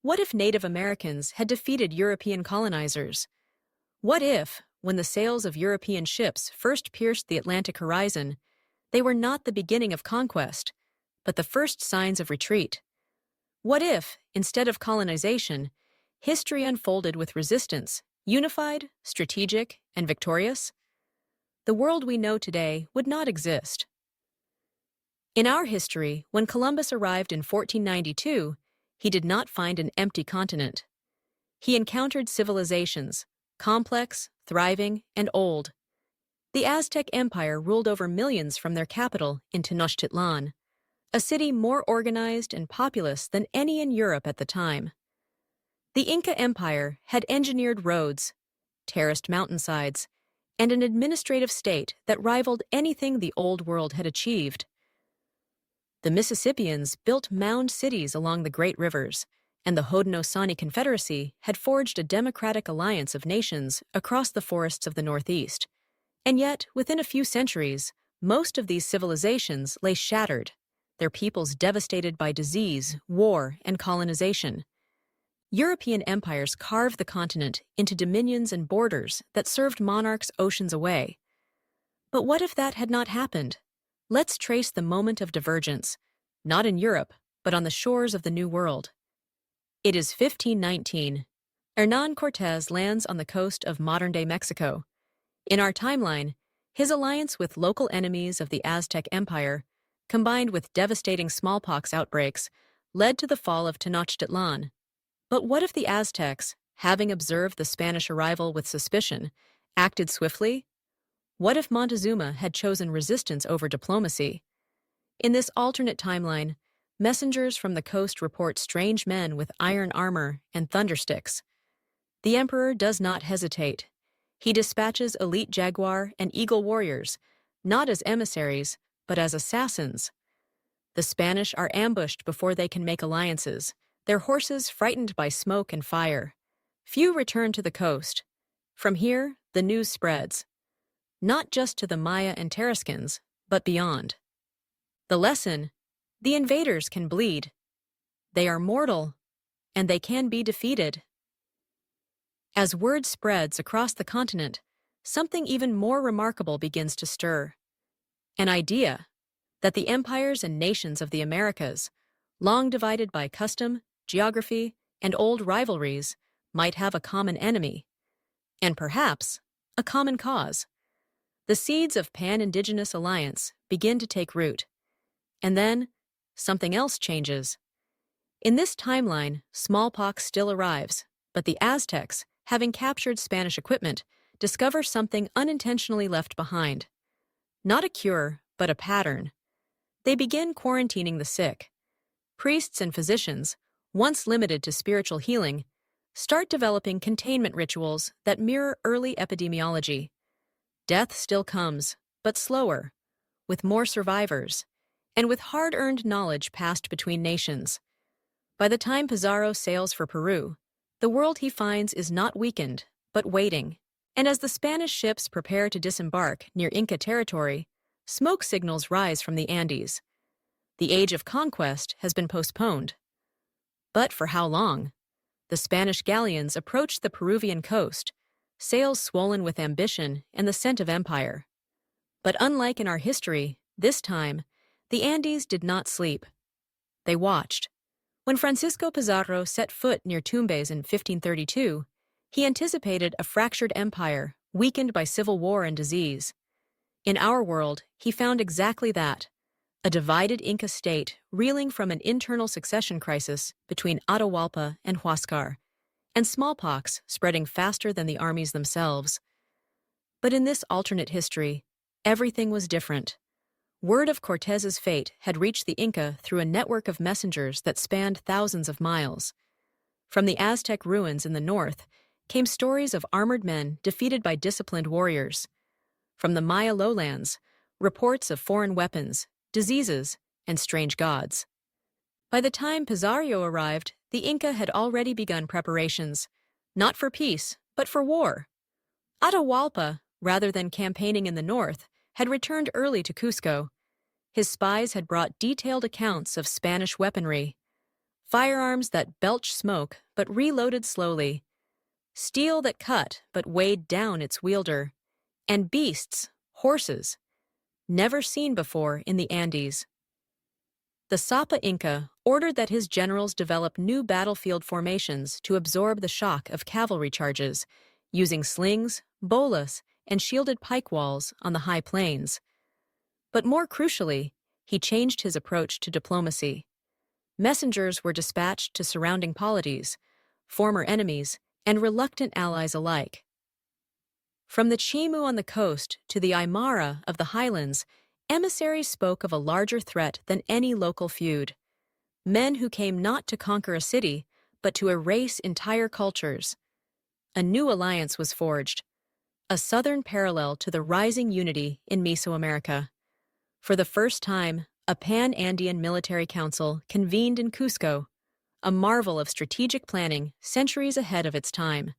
What if Native Americans had defeated European colonizers? What if, when the sails of European ships first pierced the Atlantic horizon, they were not the beginning of conquest, but the first signs of retreat? What if, instead of colonization, history unfolded with resistance, unified, strategic, and victorious? The world we know today would not exist. In our history, when Columbus arrived in 1492, he did not find an empty continent. He encountered civilizations, complex, thriving, and old. The Aztec Empire ruled over millions from their capital in Tenochtitlan, a city more organized and populous than any in Europe at the time. The Inca Empire had engineered roads, terraced mountainsides, and an administrative state that rivaled anything the Old World had achieved. The Mississippians built mound cities along the great rivers, and the Haudenosaunee Confederacy had forged a democratic alliance of nations across the forests of the Northeast. And yet, within a few centuries, most of these civilizations lay shattered, their peoples devastated by disease, war, and colonization. European empires carved the continent into dominions and borders that served monarchs oceans away. But what if that had not happened? Let's trace the moment of divergence, not in Europe, but on the shores of the New World. It is 1519. Hernán Cortés lands on the coast of modern-day Mexico. In our timeline, his alliance with local enemies of the Aztec Empire, combined with devastating smallpox outbreaks, led to the fall of Tenochtitlan. But what if the Aztecs, having observed the Spanish arrival with suspicion, acted swiftly? What if Montezuma had chosen resistance over diplomacy? In this alternate timeline, messengers from the coast report strange men with iron armor and thundersticks. The emperor does not hesitate. He dispatches elite jaguar and eagle warriors, not as emissaries, but as assassins. The Spanish are ambushed before they can make alliances, their horses frightened by smoke and fire. Few return to the coast. From here, the news spreads, not just to the Maya and Tarascans, but beyond. The lesson: the invaders can bleed. They are mortal, and they can be defeated. As word spreads across the continent, something even more remarkable begins to stir. An idea that the empires and nations of the Americas, long divided by custom, geography, and old rivalries, might have a common enemy, and perhaps a common cause. The seeds of pan-indigenous alliance begin to take root. And then, something else changes. In this timeline, smallpox still arrives, but the Aztecs, having captured Spanish equipment, discover something unintentionally left behind. Not a cure, but a pattern. They begin quarantining the sick. Priests and physicians, once limited to spiritual healing, start developing containment rituals that mirror early epidemiology. Death still comes, but slower, with more survivors, and with hard-earned knowledge passed between nations. By the time Pizarro sails for Peru, the world he finds is not weakened, but waiting. And as the Spanish ships prepare to disembark near Inca territory, smoke signals rise from the Andes. The age of conquest has been postponed. But for how long? The Spanish galleons approach the Peruvian coast, sails swollen with ambition and the scent of empire. But unlike in our history, this time, the Andes did not sleep. They watched. When Francisco Pizarro set foot near Tumbes in 1532, he anticipated a fractured empire, weakened by civil war and disease. In our world, he found exactly that, a divided Inca state reeling from an internal succession crisis between Atahualpa and Huáscar, and smallpox spreading faster than the armies themselves. But in this alternate history, everything was different. Word of Cortés's fate had reached the Inca through a network of messengers that spanned thousands of miles. From the Aztec ruins in the north came stories of armored men defeated by disciplined warriors. From the Maya lowlands, reports of foreign weapons, diseases, and strange gods. By the time Pizarro arrived, the Inca had already begun preparations, not for peace, but for war. Atahualpa, rather than campaigning in the north, had returned early to Cusco. His spies had brought detailed accounts of Spanish weaponry, firearms that belched smoke but reloaded slowly, steel that cut but weighed down its wielder, and beasts, horses, never seen before in the Andes. The Sapa Inca ordered that his generals develop new battlefield formations to absorb the shock of cavalry charges, using slings, bolas, and shielded pike walls on the high plains. But more crucially, he changed his approach to diplomacy. Messengers were dispatched to surrounding polities, former enemies, and reluctant allies alike. From the Chimu on the coast to the Aymara of the highlands, emissaries spoke of a larger threat than any local feud. Men who came not to conquer a city, but to erase entire cultures. A new alliance was forged, a southern parallel to the rising unity in Mesoamerica. For the first time, a Pan-Andean military council convened in Cusco, a marvel of strategic planning centuries ahead of its time.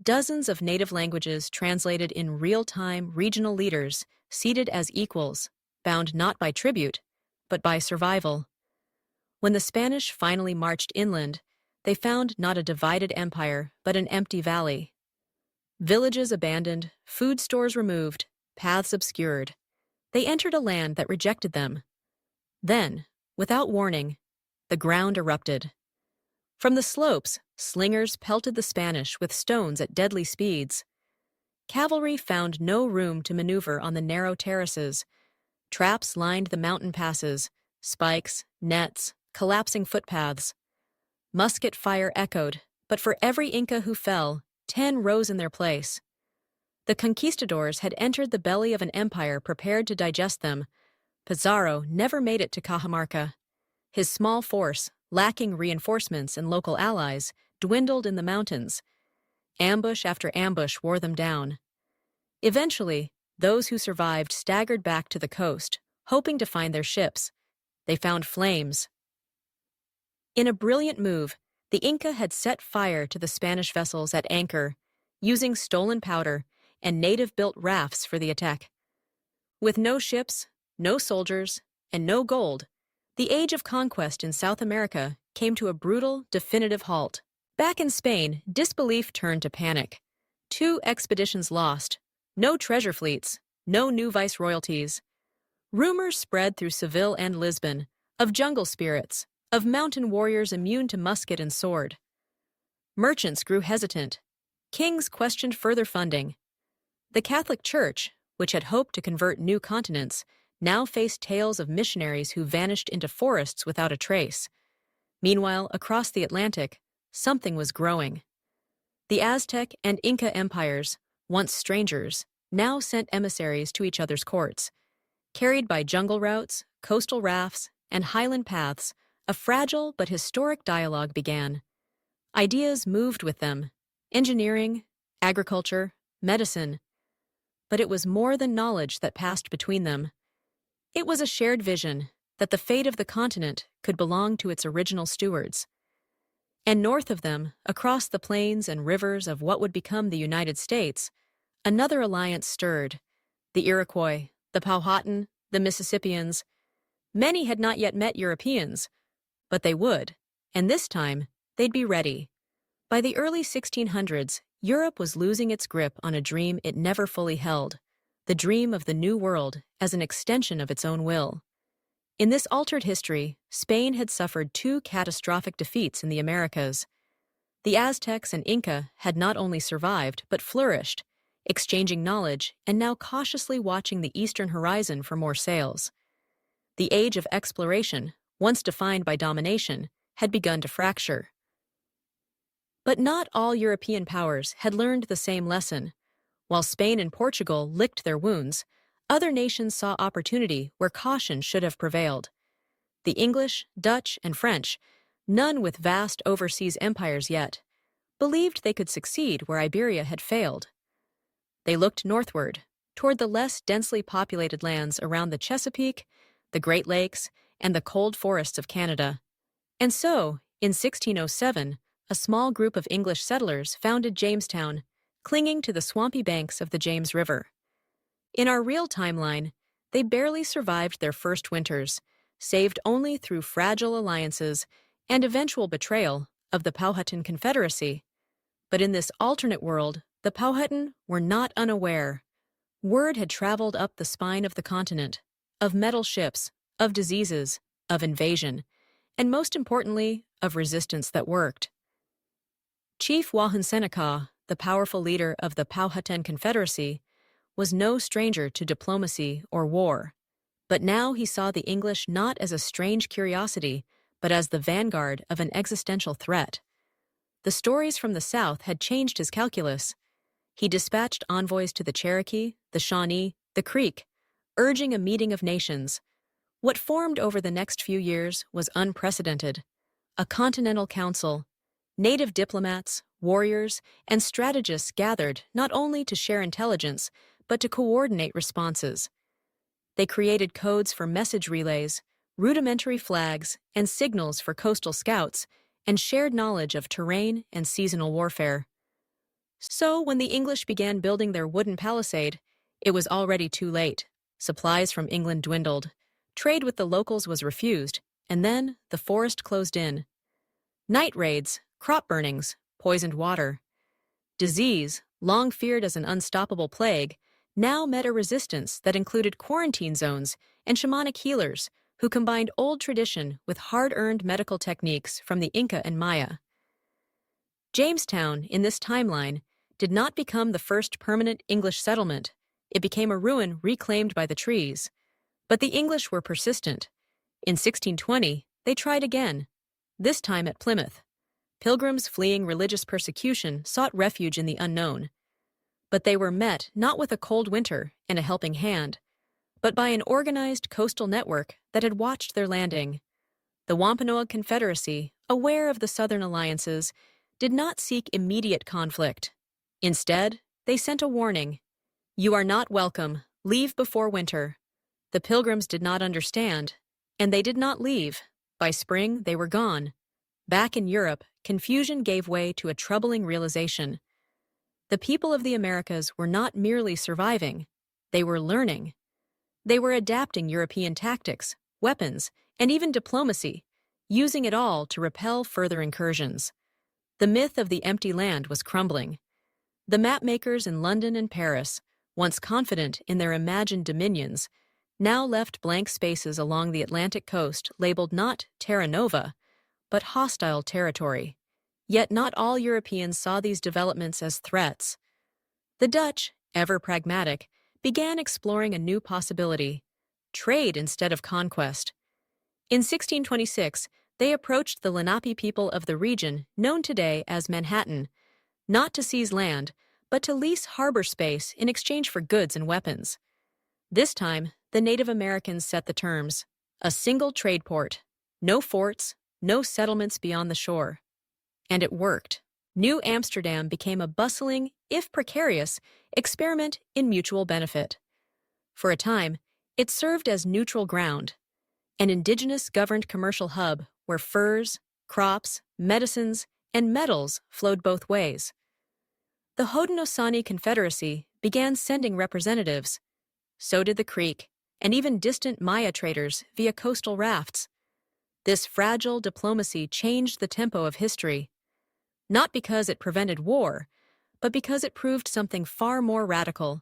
Dozens of native languages translated in real-time regional leaders seated as equals, bound not by tribute, but by survival. When the Spanish finally marched inland, they found not a divided empire, but an empty valley. Villages abandoned, food stores removed, paths obscured. They entered a land that rejected them. Then, without warning, the ground erupted. From the slopes, slingers pelted the Spanish with stones at deadly speeds. Cavalry found no room to maneuver on the narrow terraces. Traps lined the mountain passes, spikes, nets, collapsing footpaths. Musket fire echoed, but for every Inca who fell, 10 rose in their place. The conquistadors had entered the belly of an empire prepared to digest them. Pizarro never made it to Cajamarca. His small force, lacking reinforcements and local allies, dwindled in the mountains. Ambush after ambush wore them down. Eventually, those who survived staggered back to the coast, hoping to find their ships. They found flames. In a brilliant move, the Inca had set fire to the Spanish vessels at anchor, using stolen powder and native-built rafts for the attack. With no ships, no soldiers, and no gold, the age of conquest in South America came to a brutal, definitive halt. Back in Spain, disbelief turned to panic. 2 expeditions lost, no treasure fleets, no new viceroyalties. Rumors spread through Seville and Lisbon of jungle spirits, of mountain warriors immune to musket and sword. Merchants grew hesitant. Kings questioned further funding. The Catholic Church, which had hoped to convert new continents, now faced tales of missionaries who vanished into forests without a trace. Meanwhile, across the Atlantic, something was growing. The Aztec and Inca empires, once strangers, now sent emissaries to each other's courts. Carried by jungle routes, coastal rafts, and highland paths, a fragile but historic dialogue began. Ideas moved with them: engineering, agriculture, medicine. But it was more than knowledge that passed between them. It was a shared vision that the fate of the continent could belong to its original stewards. And north of them, across the plains and rivers of what would become the United States, another alliance stirred: the Iroquois, the Powhatan, the Mississippians. Many had not yet met Europeans, but they would, and this time they'd be ready. By the early 1600s, Europe was losing its grip on a dream it never fully held, the dream of the New World as an extension of its own will. In this altered history, Spain had suffered 2 catastrophic defeats in the Americas. The Aztecs and Inca had not only survived, but flourished, exchanging knowledge and now cautiously watching the eastern horizon for more sails. The age of exploration, once defined by domination, had begun to fracture. But not all European powers had learned the same lesson. While Spain and Portugal licked their wounds, other nations saw opportunity where caution should have prevailed. The English, Dutch, and French, none with vast overseas empires yet, believed they could succeed where Iberia had failed. They looked northward, toward the less densely populated lands around the Chesapeake, the Great Lakes, and the cold forests of Canada. And so, in 1607, a small group of English settlers founded Jamestown, clinging to the swampy banks of the James River. In our real timeline, they barely survived their first winters, saved only through fragile alliances and eventual betrayal of the Powhatan Confederacy. But in this alternate world, the Powhatan were not unaware. Word had traveled up the spine of the continent, of metal ships, of diseases, of invasion, and most importantly, of resistance that worked. Chief Wahun Seneca, the powerful leader of the Powhatan Confederacy, was no stranger to diplomacy or war. But now he saw the English not as a strange curiosity, but as the vanguard of an existential threat. The stories from the South had changed his calculus. He dispatched envoys to the Cherokee, the Shawnee, the Creek, urging a meeting of nations. What formed over the next few years was unprecedented. A continental council. Native diplomats, warriors, and strategists gathered not only to share intelligence, but to coordinate responses. They created codes for message relays, rudimentary flags, and signals for coastal scouts, and shared knowledge of terrain and seasonal warfare. So, when the English began building their wooden palisade, it was already too late. Supplies from England dwindled. Trade with the locals was refused, and then the forest closed in. Night raids, crop burnings, poisoned water. Disease, long feared as an unstoppable plague, now met a resistance that included quarantine zones and shamanic healers who combined old tradition with hard-earned medical techniques from the Inca and Maya. Jamestown, in this timeline, did not become the first permanent English settlement. It became a ruin reclaimed by the trees. But the English were persistent. In 1620, they tried again, this time at Plymouth. Pilgrims fleeing religious persecution sought refuge in the unknown. But they were met not with a cold winter and a helping hand, but by an organized coastal network that had watched their landing. The Wampanoag Confederacy, aware of the Southern alliances, did not seek immediate conflict. Instead, they sent a warning. "You are not welcome. Leave before winter." The Pilgrims did not understand, and they did not leave. By spring, they were gone. Back in Europe, confusion gave way to a troubling realization. The people of the Americas were not merely surviving, they were learning. They were adapting European tactics, weapons, and even diplomacy, using it all to repel further incursions. The myth of the empty land was crumbling. The mapmakers in London and Paris, once confident in their imagined dominions, now left blank spaces along the Atlantic coast labeled not Terra Nova, but hostile territory. Yet not all Europeans saw these developments as threats. The Dutch, ever pragmatic, began exploring a new possibility: trade instead of conquest. In 1626, they approached the Lenape people of the region known today as Manhattan, not to seize land, but to lease harbor space in exchange for goods and weapons. This time, the Native Americans set the terms: a single trade port, no forts, no settlements beyond the shore. And it worked. New Amsterdam became a bustling, if precarious, experiment in mutual benefit. For a time, it served as neutral ground, an indigenous-governed commercial hub where furs, crops, medicines, and metals flowed both ways. The Haudenosaunee Confederacy began sending representatives. So did the Creek, and even distant Maya traders via coastal rafts. This fragile diplomacy changed the tempo of history, not because it prevented war, but because it proved something far more radical: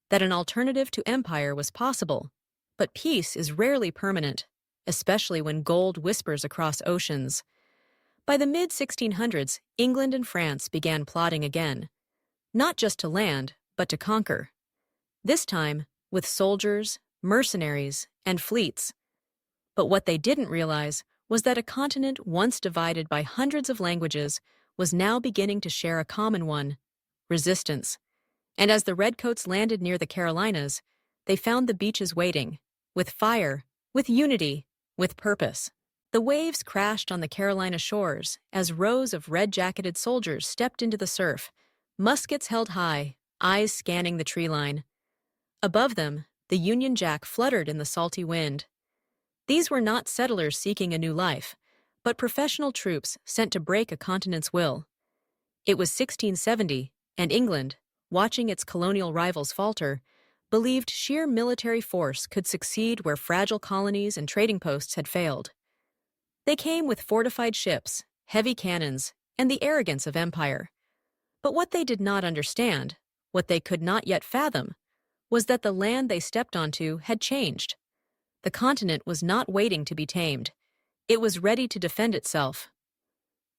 that an alternative to empire was possible. But peace is rarely permanent, especially when gold whispers across oceans. By the mid-1600s, England and France began plotting again, not just to land, but to conquer. This time, with soldiers, mercenaries, and fleets. But what they didn't realize was that a continent once divided by hundreds of languages was now beginning to share a common one: resistance. And as the Redcoats landed near the Carolinas, they found the beaches waiting, with fire, with unity, with purpose. The waves crashed on the Carolina shores as rows of red-jacketed soldiers stepped into the surf, muskets held high, eyes scanning the tree line. Above them, the Union Jack fluttered in the salty wind. These were not settlers seeking a new life, but professional troops sent to break a continent's will. It was 1670, and England, watching its colonial rivals falter, believed sheer military force could succeed where fragile colonies and trading posts had failed. They came with fortified ships, heavy cannons, and the arrogance of empire. But what they did not understand, what they could not yet fathom, was that the land they stepped onto had changed. The continent was not waiting to be tamed. It was ready to defend itself.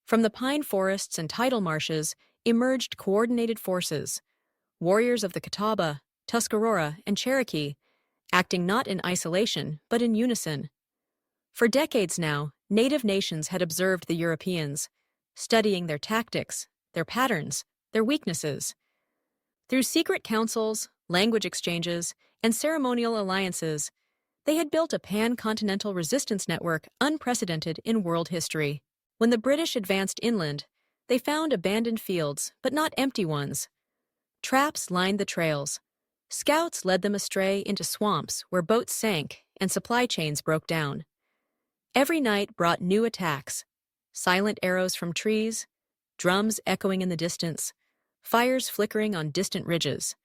From the pine forests and tidal marshes emerged coordinated forces, warriors of the Catawba, Tuscarora, and Cherokee, acting not in isolation but in unison. For decades now, native nations had observed the Europeans, studying their tactics, their patterns, their weaknesses. Through secret councils, language exchanges, and ceremonial alliances, they had built a pan-continental resistance network unprecedented in world history. When the British advanced inland, they found abandoned fields, but not empty ones. Traps lined the trails. Scouts led them astray into swamps where boats sank and supply chains broke down. Every night brought new attacks, silent arrows from trees, drums echoing in the distance, fires flickering on distant ridges.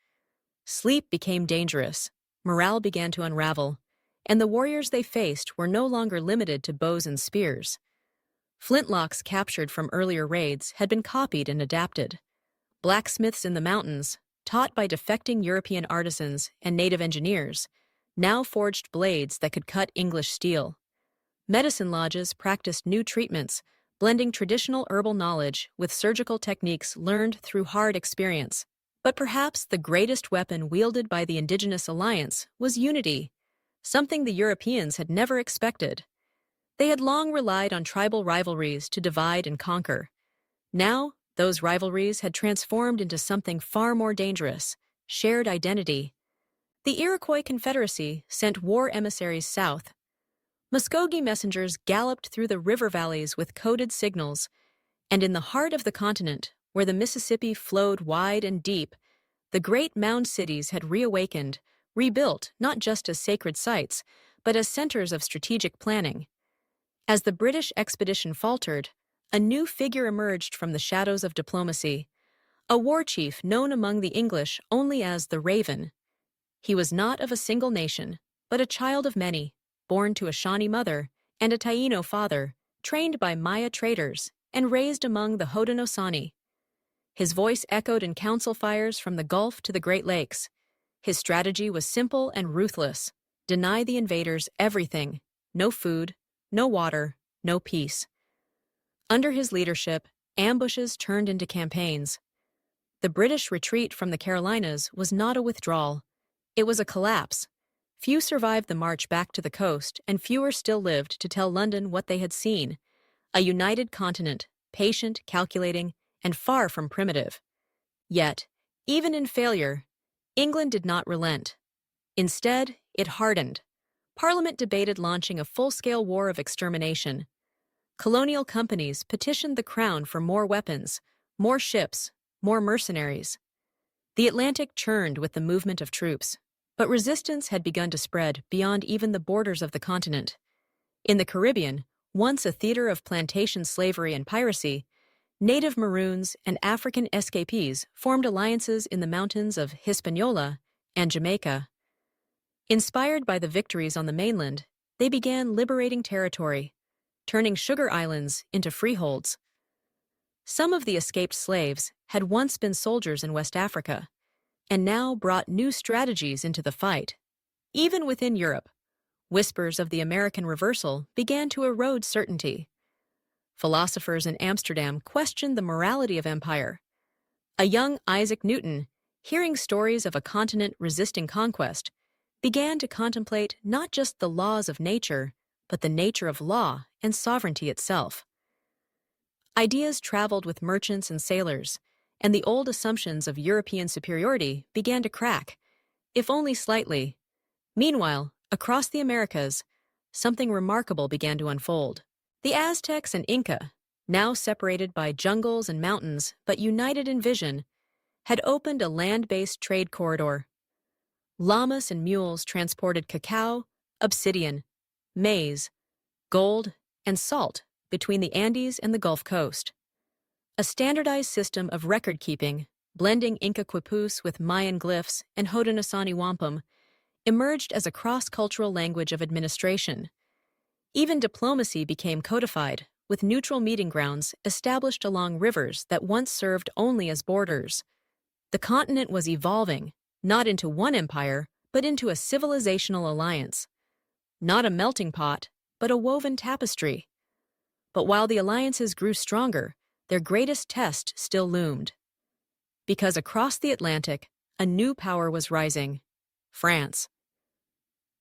Sleep became dangerous, morale began to unravel, and the warriors they faced were no longer limited to bows and spears. Flintlocks captured from earlier raids had been copied and adapted. Blacksmiths in the mountains, taught by defecting European artisans and native engineers, now forged blades that could cut English steel. Medicine lodges practiced new treatments, blending traditional herbal knowledge with surgical techniques learned through hard experience. But perhaps the greatest weapon wielded by the Indigenous Alliance was unity, something the Europeans had never expected. They had long relied on tribal rivalries to divide and conquer. Now, those rivalries had transformed into something far more dangerous: shared identity. The Iroquois Confederacy sent war emissaries south. Muskogee messengers galloped through the river valleys with coded signals, and in the heart of the continent, where the Mississippi flowed wide and deep, the great mound cities had reawakened, rebuilt not just as sacred sites, but as centers of strategic planning. As the British expedition faltered, a new figure emerged from the shadows of diplomacy, a war chief known among the English only as the Raven. He was not of a single nation, but a child of many, born to a Shawnee mother and a Taino father, trained by Maya traders, and raised among the Haudenosaunee. His voice echoed in council fires from the Gulf to the Great Lakes. His strategy was simple and ruthless: deny the invaders everything: no food, no water, no peace. Under his leadership, ambushes turned into campaigns. The British retreat from the Carolinas was not a withdrawal. It was a collapse. Few survived the march back to the coast, and fewer still lived to tell London what they had seen: a united continent, patient, calculating, and far from primitive. Yet, even in failure, England did not relent. Instead, it hardened. Parliament debated launching a full-scale war of extermination. Colonial companies petitioned the Crown for more weapons, more ships, more mercenaries. The Atlantic churned with the movement of troops, but resistance had begun to spread beyond even the borders of the continent. In the Caribbean, once a theater of plantation slavery and piracy, native Maroons and African escapees formed alliances in the mountains of Hispaniola and Jamaica. Inspired by the victories on the mainland, they began liberating territory, turning sugar islands into freeholds. Some of the escaped slaves had once been soldiers in West Africa, and now brought new strategies into the fight. Even within Europe, whispers of the American reversal began to erode certainty. Philosophers in Amsterdam questioned the morality of empire. A young Isaac Newton, hearing stories of a continent resisting conquest, began to contemplate not just the laws of nature, but the nature of law and sovereignty itself. Ideas traveled with merchants and sailors, and the old assumptions of European superiority began to crack, if only slightly. Meanwhile, across the Americas, something remarkable began to unfold. The Aztecs and Inca, now separated by jungles and mountains but united in vision, had opened a land-based trade corridor. Llamas and mules transported cacao, obsidian, maize, gold, and salt between the Andes and the Gulf Coast. A standardized system of record-keeping, blending Inca quipus with Mayan glyphs and Haudenosaunee wampum, emerged as a cross-cultural language of administration. Even diplomacy became codified, with neutral meeting grounds established along rivers that once served only as borders. The continent was evolving, not into one empire, but into a civilizational alliance. Not a melting pot, but a woven tapestry. But while the alliances grew stronger, their greatest test still loomed. Because across the Atlantic, a new power was rising: France.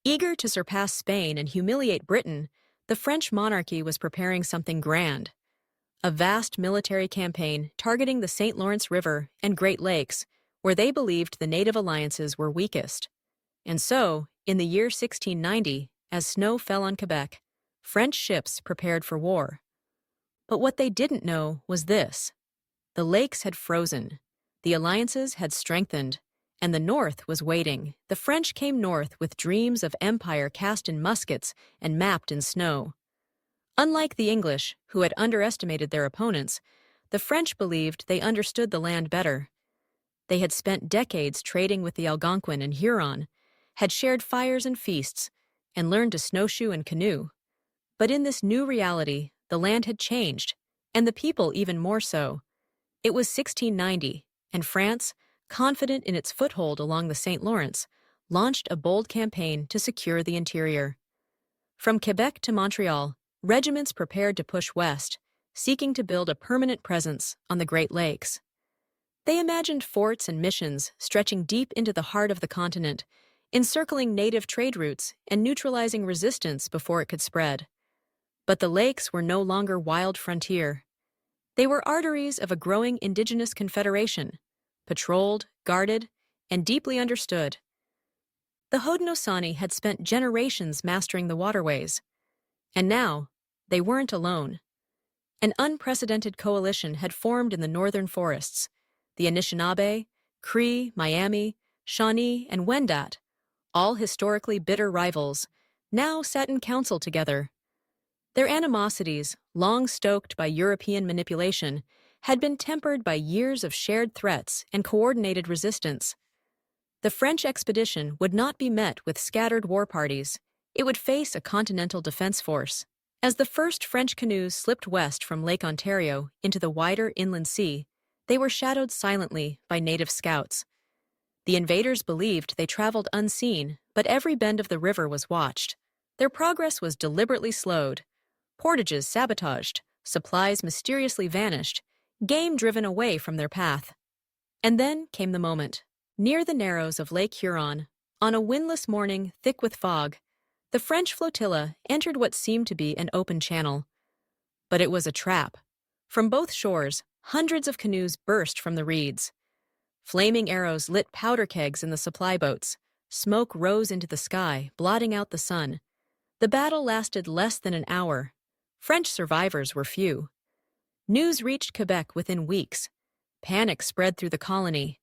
Eager to surpass Spain and humiliate Britain, the French monarchy was preparing something grand: a vast military campaign targeting the St. Lawrence River and Great Lakes, where they believed the native alliances were weakest. And so, in the year 1690, as snow fell on Quebec, French ships prepared for war. But what they didn't know was this: the lakes had frozen, the alliances had strengthened, and the North was waiting. The French came north with dreams of empire cast in muskets and mapped in snow. Unlike the English, who had underestimated their opponents, the French believed they understood the land better. They had spent decades trading with the Algonquin and Huron, had shared fires and feasts, and learned to snowshoe and canoe. But in this new reality, the land had changed, and the people even more so. It was 1690, and France, confident in its foothold along the St. Lawrence, launched a bold campaign to secure the interior. From Quebec to Montreal, regiments prepared to push west, seeking to build a permanent presence on the Great Lakes. They imagined forts and missions stretching deep into the heart of the continent, encircling native trade routes and neutralizing resistance before it could spread. But the lakes were no longer wild frontier. They were arteries of a growing indigenous confederation, patrolled, guarded, and deeply understood. The Haudenosaunee had spent generations mastering the waterways. And now, they weren't alone. An unprecedented coalition had formed in the northern forests. The Anishinaabe, Cree, Miami, Shawnee, and Wendat, all historically bitter rivals, now sat in council together. Their animosities, long stoked by European manipulation, had been tempered by years of shared threats and coordinated resistance. The French expedition would not be met with scattered war parties. It would face a continental defense force. As the first French canoes slipped west from Lake Ontario into the wider inland sea, they were shadowed silently by native scouts. The invaders believed they traveled unseen, but every bend of the river was watched. Their progress was deliberately slowed. Portages sabotaged, supplies mysteriously vanished, game driven away from their path. And then came the moment. Near the narrows of Lake Huron, on a windless morning thick with fog, the French flotilla entered what seemed to be an open channel. But it was a trap. From both shores, hundreds of canoes burst from the reeds. Flaming arrows lit powder kegs in the supply boats. Smoke rose into the sky, blotting out the sun. The battle lasted less than an hour. French survivors were few. News reached Quebec within weeks. Panic spread through the colony.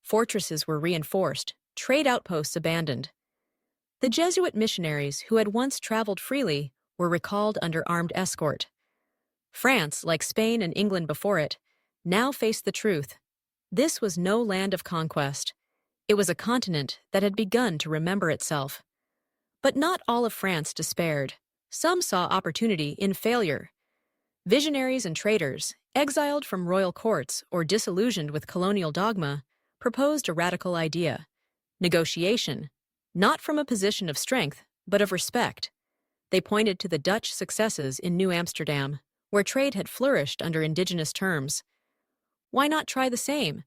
Fortresses were reinforced, trade outposts abandoned. The Jesuit missionaries who had once traveled freely were recalled under armed escort. France, like Spain and England before it, now faced the truth. This was no land of conquest. It was a continent that had begun to remember itself. But not all of France despaired. Some saw opportunity in failure. Visionaries and traders, exiled from royal courts or disillusioned with colonial dogma, proposed a radical idea: negotiation, not from a position of strength, but of respect. They pointed to the Dutch successes in New Amsterdam, where trade had flourished under indigenous terms. Why not try the same?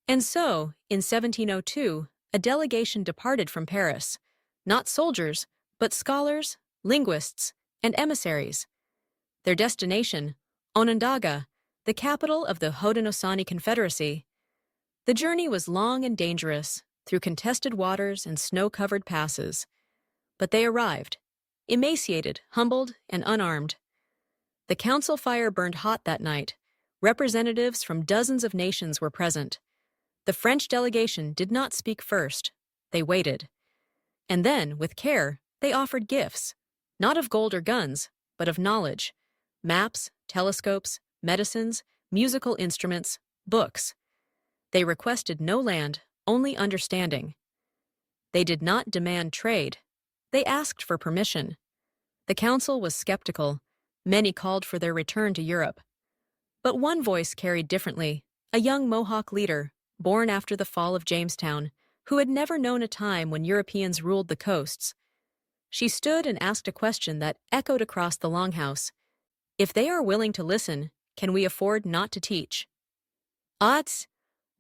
And so, in 1702, a delegation departed from Paris, not soldiers, but scholars, linguists, and emissaries. Their destination, Onondaga, the capital of the Haudenosaunee Confederacy. The journey was long and dangerous, through contested waters and snow-covered passes. But they arrived, emaciated, humbled, and unarmed. The council fire burned hot that night. Representatives from dozens of nations were present. The French delegation did not speak first. They waited. And then, with care, they offered gifts, not of gold or guns, but of knowledge: maps, telescopes, medicines, musical instruments, books. They requested no land, only understanding. They did not demand trade. They asked for permission. The council was skeptical. Many called for their return to Europe. But one voice carried differently, a young Mohawk leader, born after the fall of Jamestown, who had never known a time when Europeans ruled the coasts. She stood and asked a question that echoed across the longhouse. If they are willing to listen, can we afford not to teach? Odds?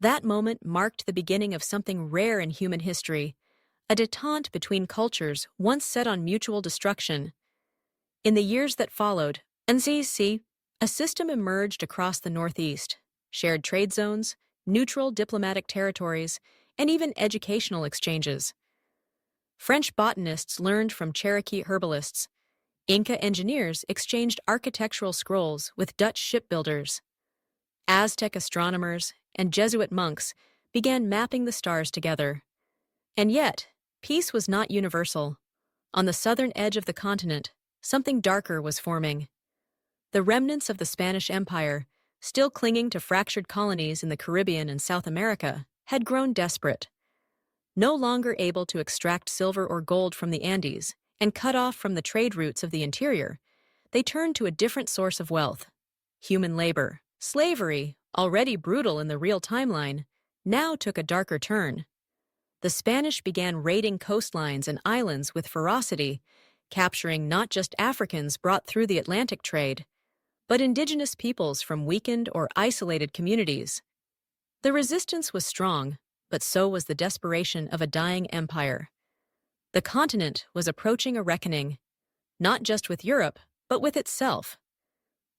That moment marked the beginning of something rare in human history, a détente between cultures once set on mutual destruction. In the years that followed, NCC, a system emerged across the Northeast, shared trade zones, neutral diplomatic territories, and even educational exchanges. French botanists learned from Cherokee herbalists. Inca engineers exchanged architectural scrolls with Dutch shipbuilders. Aztec astronomers and Jesuit monks began mapping the stars together. And yet, peace was not universal. On the southern edge of the continent, something darker was forming. The remnants of the Spanish Empire, still clinging to fractured colonies in the Caribbean and South America, had grown desperate. No longer able to extract silver or gold from the Andes and cut off from the trade routes of the interior, they turned to a different source of wealth: human labor. Slavery, already brutal in the real timeline, now took a darker turn. The Spanish began raiding coastlines and islands with ferocity, capturing not just Africans brought through the Atlantic trade, but indigenous peoples from weakened or isolated communities. The resistance was strong, but so was the desperation of a dying empire. The continent was approaching a reckoning, not just with Europe, but with itself.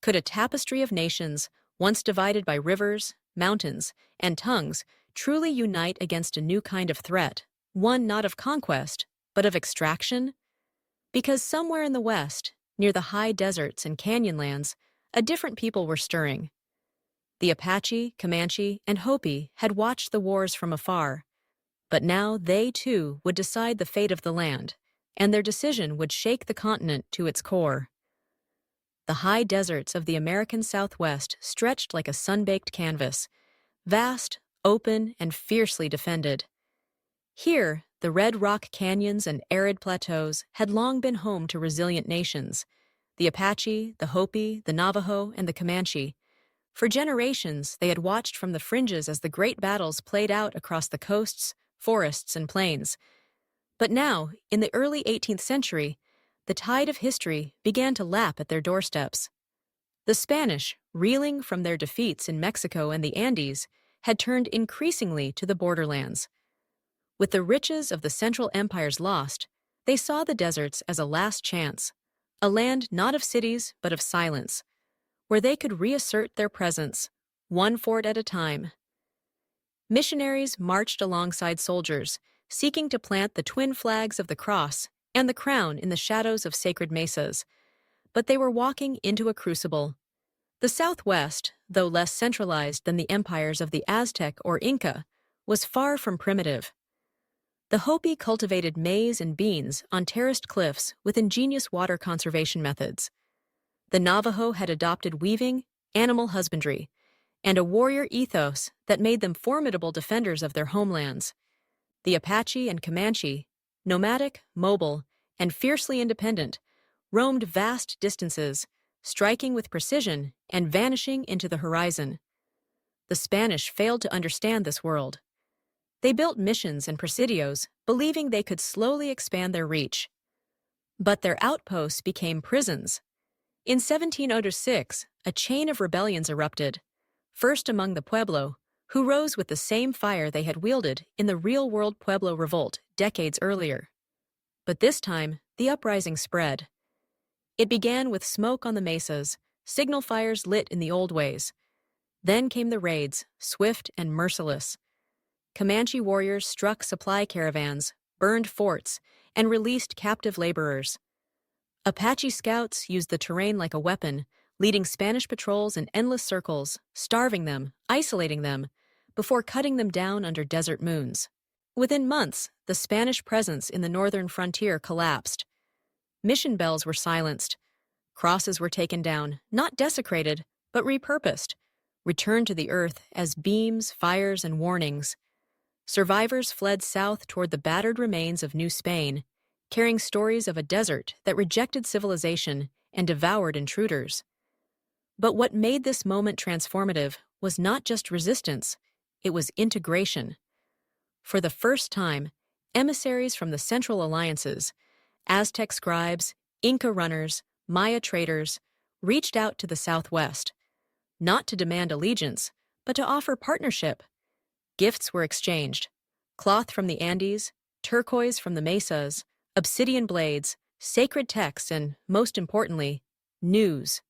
Could a tapestry of nations, once divided by rivers, mountains, and tongues, truly unite against a new kind of threat, one not of conquest, but of extraction? Because somewhere in the west, near the high deserts and canyonlands, a different people were stirring. The Apache, Comanche, and Hopi had watched the wars from afar, but now they, too, would decide the fate of the land, and their decision would shake the continent to its core. The high deserts of the American Southwest stretched like a sun-baked canvas, vast, open, and fiercely defended. Here, the red rock canyons and arid plateaus had long been home to resilient nations: the Apache, the Hopi, the Navajo, and the Comanche. For generations, they had watched from the fringes as the great battles played out across the coasts, forests, and plains. But now, in the early 18th century, the tide of history began to lap at their doorsteps. The Spanish, reeling from their defeats in Mexico and the Andes, had turned increasingly to the borderlands. With the riches of the Central Empires lost, they saw the deserts as a last chance, a land not of cities but of silence, where they could reassert their presence, one fort at a time. Missionaries marched alongside soldiers, seeking to plant the twin flags of the cross and the crown in the shadows of sacred mesas. But they were walking into a crucible. The Southwest, though less centralized than the empires of the Aztec or Inca, was far from primitive. The Hopi cultivated maize and beans on terraced cliffs with ingenious water conservation methods. The Navajo had adopted weaving, animal husbandry, and a warrior ethos that made them formidable defenders of their homelands. The Apache and Comanche, nomadic, mobile, and fiercely independent, roamed vast distances, striking with precision and vanishing into the horizon. The Spanish failed to understand this world. They built missions and presidios, believing they could slowly expand their reach. But their outposts became prisons. In 1706, a chain of rebellions erupted, first among the Pueblo, who rose with the same fire they had wielded in the real-world Pueblo Revolt decades earlier. But this time, the uprising spread. It began with smoke on the mesas, signal fires lit in the old ways. Then came the raids, swift and merciless. Comanche warriors struck supply caravans, burned forts, and released captive laborers. Apache scouts used the terrain like a weapon, leading Spanish patrols in endless circles, starving them, isolating them, before cutting them down under desert moons. Within months, the Spanish presence in the northern frontier collapsed. Mission bells were silenced. Crosses were taken down, not desecrated, but repurposed, returned to the earth as beams, fires, and warnings. Survivors fled south toward the battered remains of New Spain, carrying stories of a desert that rejected civilization and devoured intruders. But what made this moment transformative was not just resistance, it was integration. For the first time, emissaries from the Central Alliances, Aztec scribes, Inca runners, Maya traders, reached out to the Southwest, not to demand allegiance, but to offer partnership. Gifts were exchanged: cloth from the Andes, turquoise from the mesas, obsidian blades, sacred texts, and, most importantly, news.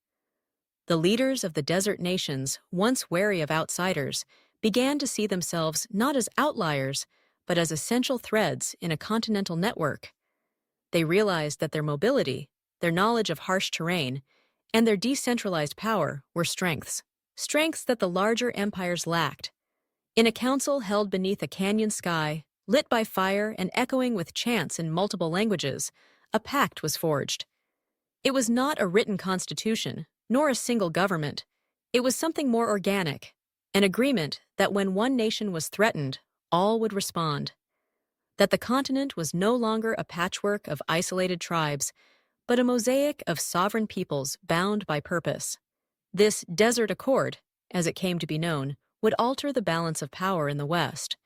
The leaders of the desert nations, once wary of outsiders, began to see themselves not as outliers, but as essential threads in a continental network. They realized that their mobility, their knowledge of harsh terrain, and their decentralized power were strengths that the larger empires lacked. In a council held beneath a canyon sky, lit by fire and echoing with chants in multiple languages, a pact was forged. It was not a written constitution, nor a single government. It was something more organic, an agreement that when one nation was threatened, all would respond. That the continent was no longer a patchwork of isolated tribes, but a mosaic of sovereign peoples bound by purpose. This Desert Accord, as it came to be known, would alter the balance of power in the West.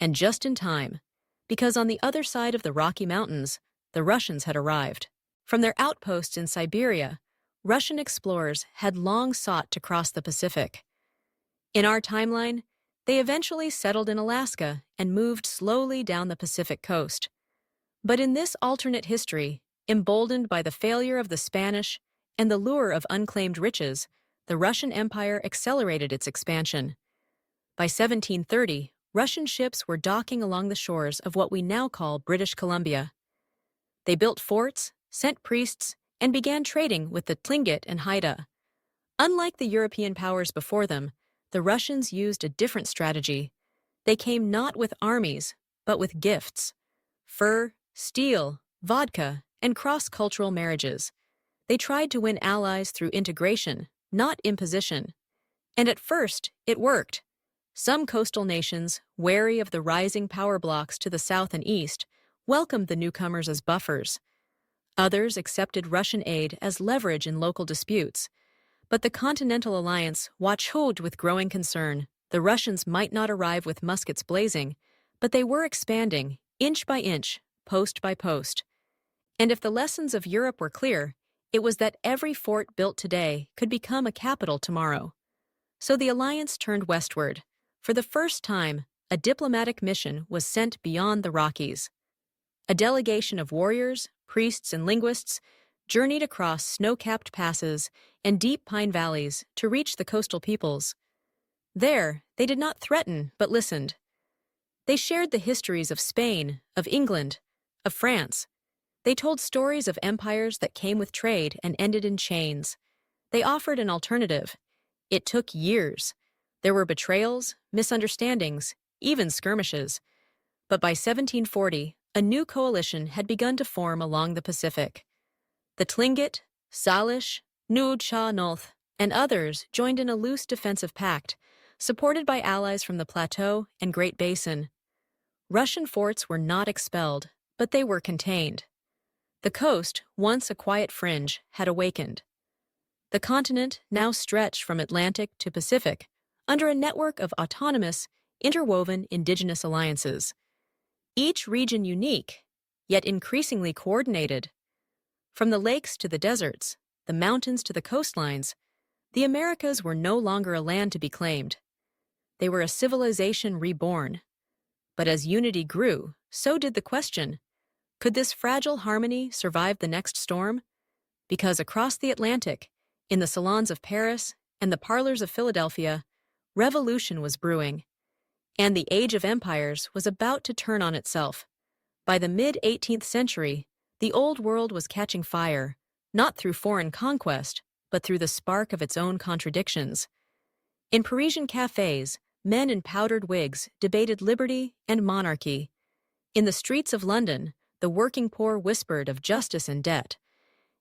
And just in time, because on the other side of the Rocky Mountains, the Russians had arrived. From their outposts in Siberia, Russian explorers had long sought to cross the Pacific. In our timeline, they eventually settled in Alaska and moved slowly down the Pacific coast. But in this alternate history, emboldened by the failure of the Spanish and the lure of unclaimed riches, the Russian Empire accelerated its expansion. By 1730, Russian ships were docking along the shores of what we now call British Columbia. They built forts, sent priests, and began trading with the Tlingit and Haida. Unlike the European powers before them, the Russians used a different strategy. They came not with armies, but with gifts: fur, steel, vodka, and cross-cultural marriages. They tried to win allies through integration, not imposition. And at first, it worked. Some coastal nations, wary of the rising power blocks to the south and east, welcomed the newcomers as buffers. Others accepted Russian aid as leverage in local disputes. But the Continental Alliance watched with growing concern. The Russians might not arrive with muskets blazing, but they were expanding, inch by inch, post by post. And if the lessons of Europe were clear, it was that every fort built today could become a capital tomorrow. So the alliance turned westward. For the first time, a diplomatic mission was sent beyond the Rockies. A delegation of warriors, priests, and linguists journeyed across snow-capped passes and deep pine valleys to reach the coastal peoples. There, they did not threaten, but listened. They shared the histories of Spain, of England, of France. They told stories of empires that came with trade and ended in chains. They offered an alternative. It took years. There were betrayals, misunderstandings, even skirmishes. But by 1740, a new coalition had begun to form along the Pacific. The Tlingit, Salish, Nuud-Cha-Nulth, and others joined in a loose defensive pact, supported by allies from the Plateau and Great Basin. Russian forts were not expelled, but they were contained. The coast, once a quiet fringe, had awakened. The continent now stretched from Atlantic to Pacific, under a network of autonomous, interwoven indigenous alliances. Each region unique, yet increasingly coordinated. From the lakes to the deserts, the mountains to the coastlines, the Americas were no longer a land to be claimed. They were a civilization reborn. But as unity grew, so did the question: could this fragile harmony survive the next storm? Because across the Atlantic, in the salons of Paris and the parlors of Philadelphia, revolution was brewing. And the age of empires was about to turn on itself. By the mid-18th century, the old world was catching fire, not through foreign conquest, but through the spark of its own contradictions. In Parisian cafes, men in powdered wigs debated liberty and monarchy. In the streets of London, the working poor whispered of justice and debt.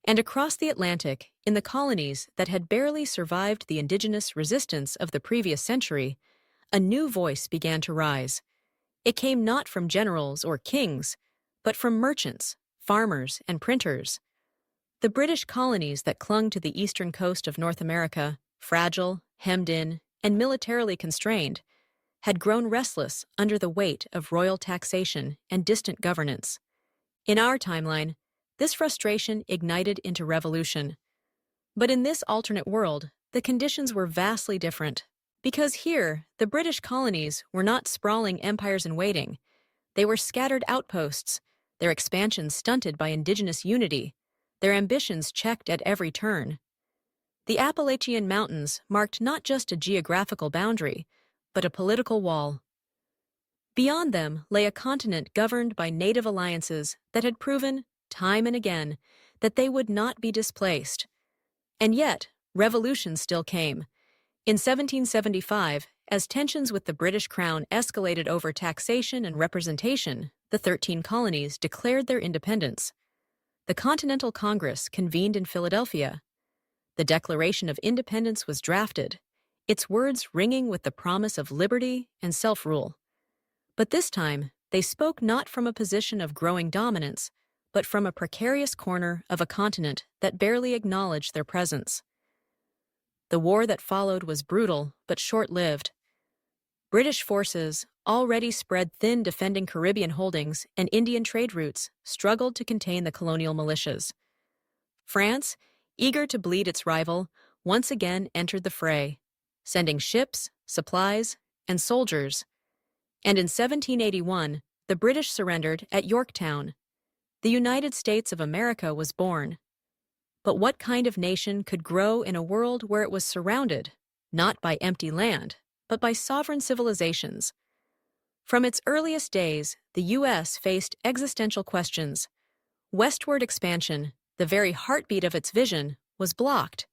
And across the Atlantic, in the colonies that had barely survived the indigenous resistance of the previous century, a new voice began to rise. It came not from generals or kings, but from merchants, farmers, and printers. The British colonies that clung to the eastern coast of North America, fragile, hemmed in, and militarily constrained, had grown restless under the weight of royal taxation and distant governance. In our timeline, this frustration ignited into revolution. But in this alternate world, the conditions were vastly different. Because here, the British colonies were not sprawling empires in waiting. They were scattered outposts, their expansion stunted by indigenous unity, their ambitions checked at every turn. The Appalachian Mountains marked not just a geographical boundary, but a political wall. Beyond them lay a continent governed by native alliances that had proven, time and again, that they would not be displaced. And yet, revolution still came. In 1775, as tensions with the British Crown escalated over taxation and representation, the 13 colonies declared their independence. The Continental Congress convened in Philadelphia. The Declaration of Independence was drafted, its words ringing with the promise of liberty and self-rule. But this time, they spoke not from a position of growing dominance, but from a precarious corner of a continent that barely acknowledged their presence. The war that followed was brutal but short-lived. British forces, already spread thin defending Caribbean holdings and Indian trade routes, struggled to contain the colonial militias. France, eager to bleed its rival, once again entered the fray, sending ships, supplies, and soldiers. And in 1781, the British surrendered at Yorktown. The United States of America was born. But what kind of nation could grow in a world where it was surrounded, not by empty land, but by sovereign civilizations? From its earliest days, the U.S. faced existential questions. Westward expansion, the very heartbeat of its vision, was blocked.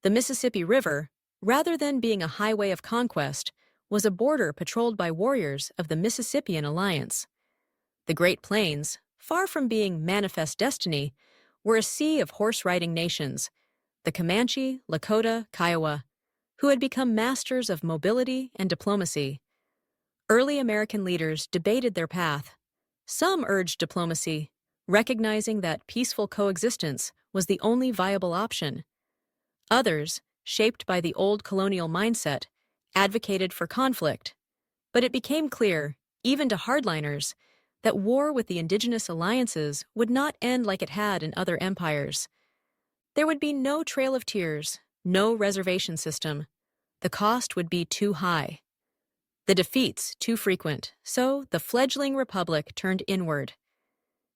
The Mississippi River, rather than being a highway of conquest, was a border patrolled by warriors of the Mississippian Alliance. The Great Plains, far from being manifest destiny, were a sea of horse-riding nations, the Comanche, Lakota, Kiowa, who had become masters of mobility and diplomacy. Early American leaders debated their path. Some urged diplomacy, recognizing that peaceful coexistence was the only viable option. Others, shaped by the old colonial mindset, advocated for conflict. But it became clear, even to hardliners, that war with the indigenous alliances would not end like it had in other empires. There would be no trail of tears, no reservation system. The cost would be too high. The defeats too frequent, so the fledgling republic turned inward.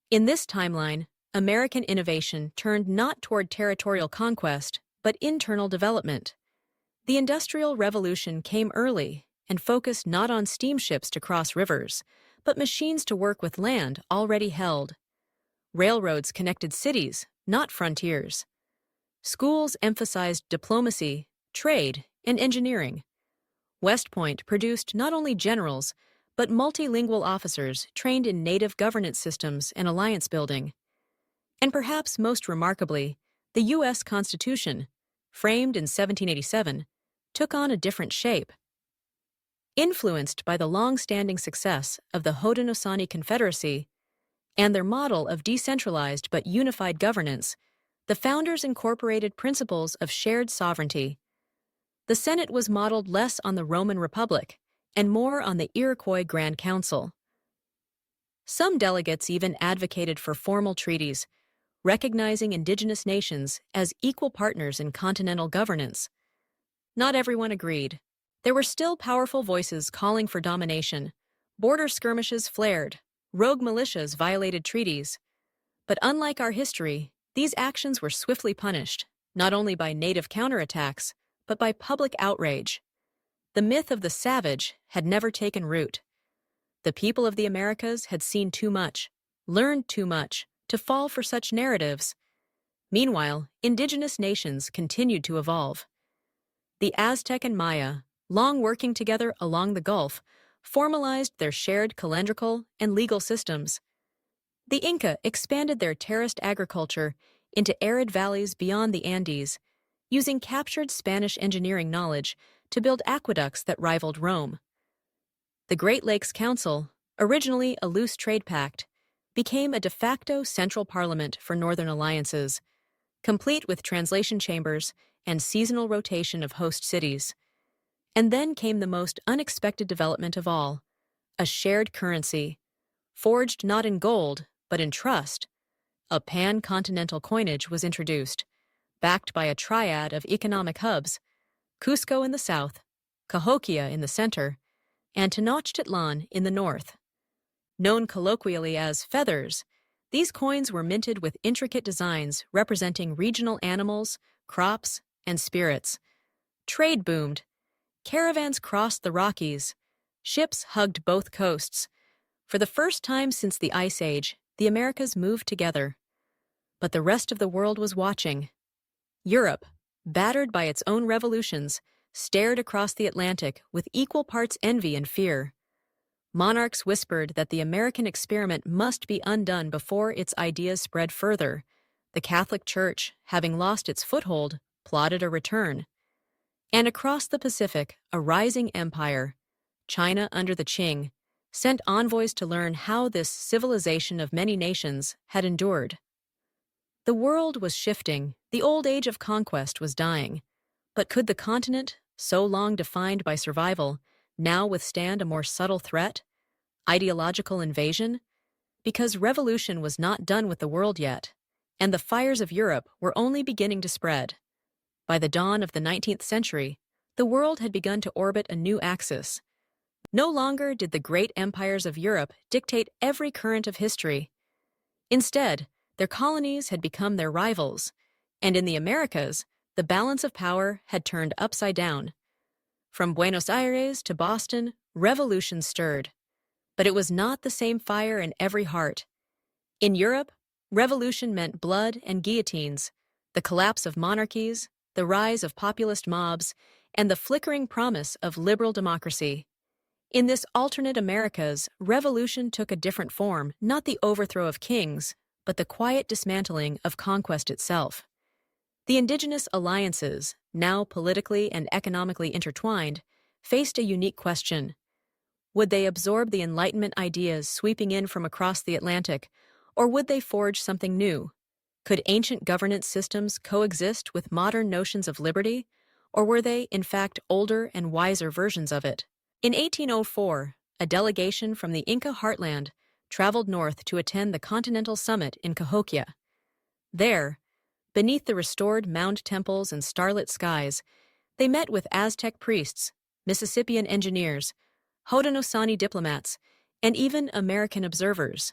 In this timeline, American innovation turned not toward territorial conquest, but internal development. The Industrial Revolution came early and focused not on steamships to cross rivers, but machines to work with land already held. Railroads connected cities, not frontiers. Schools emphasized diplomacy, trade, and engineering. West Point produced not only generals, but multilingual officers trained in native governance systems and alliance building. And perhaps most remarkably, the U.S. Constitution, framed in 1787, took on a different shape. Influenced by the long-standing success of the Haudenosaunee Confederacy and their model of decentralized but unified governance, the founders incorporated principles of shared sovereignty. The Senate was modeled less on the Roman Republic and more on the Iroquois Grand Council. Some delegates even advocated for formal treaties, recognizing indigenous nations as equal partners in continental governance. Not everyone agreed. There were still powerful voices calling for domination. Border skirmishes flared. Rogue militias violated treaties. But unlike our history, these actions were swiftly punished, not only by native counterattacks, but by public outrage. The myth of the savage had never taken root. The people of the Americas had seen too much, learned too much, to fall for such narratives. Meanwhile, indigenous nations continued to evolve. The Aztec and Maya, long working together along the Gulf, formalized their shared calendrical and legal systems. The Inca expanded their terraced agriculture into arid valleys beyond the Andes, using captured Spanish engineering knowledge to build aqueducts that rivaled Rome. The Great Lakes Council, originally a loose trade pact, became a de facto central parliament for northern alliances, complete with translation chambers and seasonal rotation of host cities. And then came the most unexpected development of all, a shared currency, forged not in gold, but in trust. A pan-continental coinage was introduced, backed by a triad of economic hubs, Cusco in the south, Cahokia in the center, and Tenochtitlan in the north. Known colloquially as feathers, these coins were minted with intricate designs representing regional animals, crops, and spirits. Trade boomed. Caravans crossed the Rockies. Ships hugged both coasts. For the first time since the Ice Age, the Americas moved together. But the rest of the world was watching. Europe, battered by its own revolutions, stared across the Atlantic with equal parts envy and fear. Monarchs whispered that the American experiment must be undone before its ideas spread further. The Catholic Church, having lost its foothold, plotted a return. And across the Pacific, a rising empire, China under the Qing, sent envoys to learn how this civilization of many nations had endured. The world was shifting, the old age of conquest was dying. But could the continent, so long defined by survival, now withstand a more subtle threat? Ideological invasion? Because revolution was not done with the world yet, and the fires of Europe were only beginning to spread. By the dawn of the 19th century, the world had begun to orbit a new axis. No longer did the great empires of Europe dictate every current of history. Instead, their colonies had become their rivals, and in the Americas, the balance of power had turned upside down. From Buenos Aires to Boston, revolution stirred. But it was not the same fire in every heart. In Europe, revolution meant blood and guillotines, the collapse of monarchies, the rise of populist mobs, and the flickering promise of liberal democracy. In this alternate Americas, revolution took a different form, not the overthrow of kings, but the quiet dismantling of conquest itself. The indigenous alliances, now politically and economically intertwined, faced a unique question. Would they absorb the Enlightenment ideas sweeping in from across the Atlantic, or would they forge something new? Could ancient governance systems coexist with modern notions of liberty, or were they, in fact, older and wiser versions of it? In 1804, a delegation from the Inca heartland traveled north to attend the Continental Summit in Cahokia. There, beneath the restored mound temples and starlit skies, they met with Aztec priests, Mississippian engineers, Haudenosaunee diplomats, and even American observers.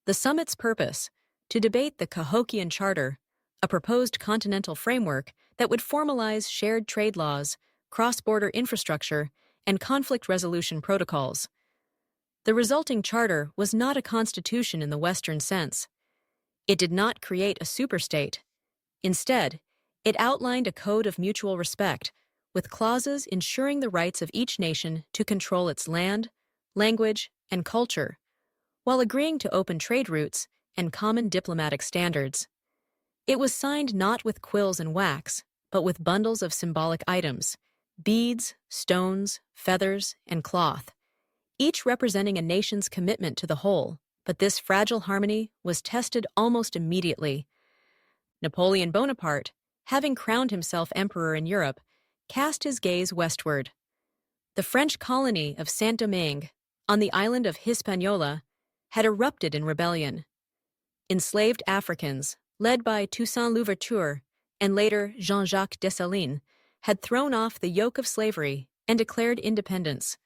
The summit's purpose, to debate the Cahokian Charter, a proposed continental framework that would formalize shared trade laws, cross-border infrastructure, and conflict resolution protocols. The resulting charter was not a constitution in the Western sense. It did not create a superstate. Instead, it outlined a code of mutual respect, with clauses ensuring the rights of each nation to control its land, language, and culture, while agreeing to open trade routes and common diplomatic standards. It was signed not with quills and wax, but with bundles of symbolic items, beads, stones, feathers, and cloth, each representing a nation's commitment to the whole. But this fragile harmony was tested almost immediately. Napoleon Bonaparte, having crowned himself emperor in Europe, cast his gaze westward. The French colony of Saint-Domingue, on the island of Hispaniola, had erupted in rebellion. Enslaved Africans, led by Toussaint Louverture and later Jean-Jacques Dessalines, had thrown off the yoke of slavery and declared independence.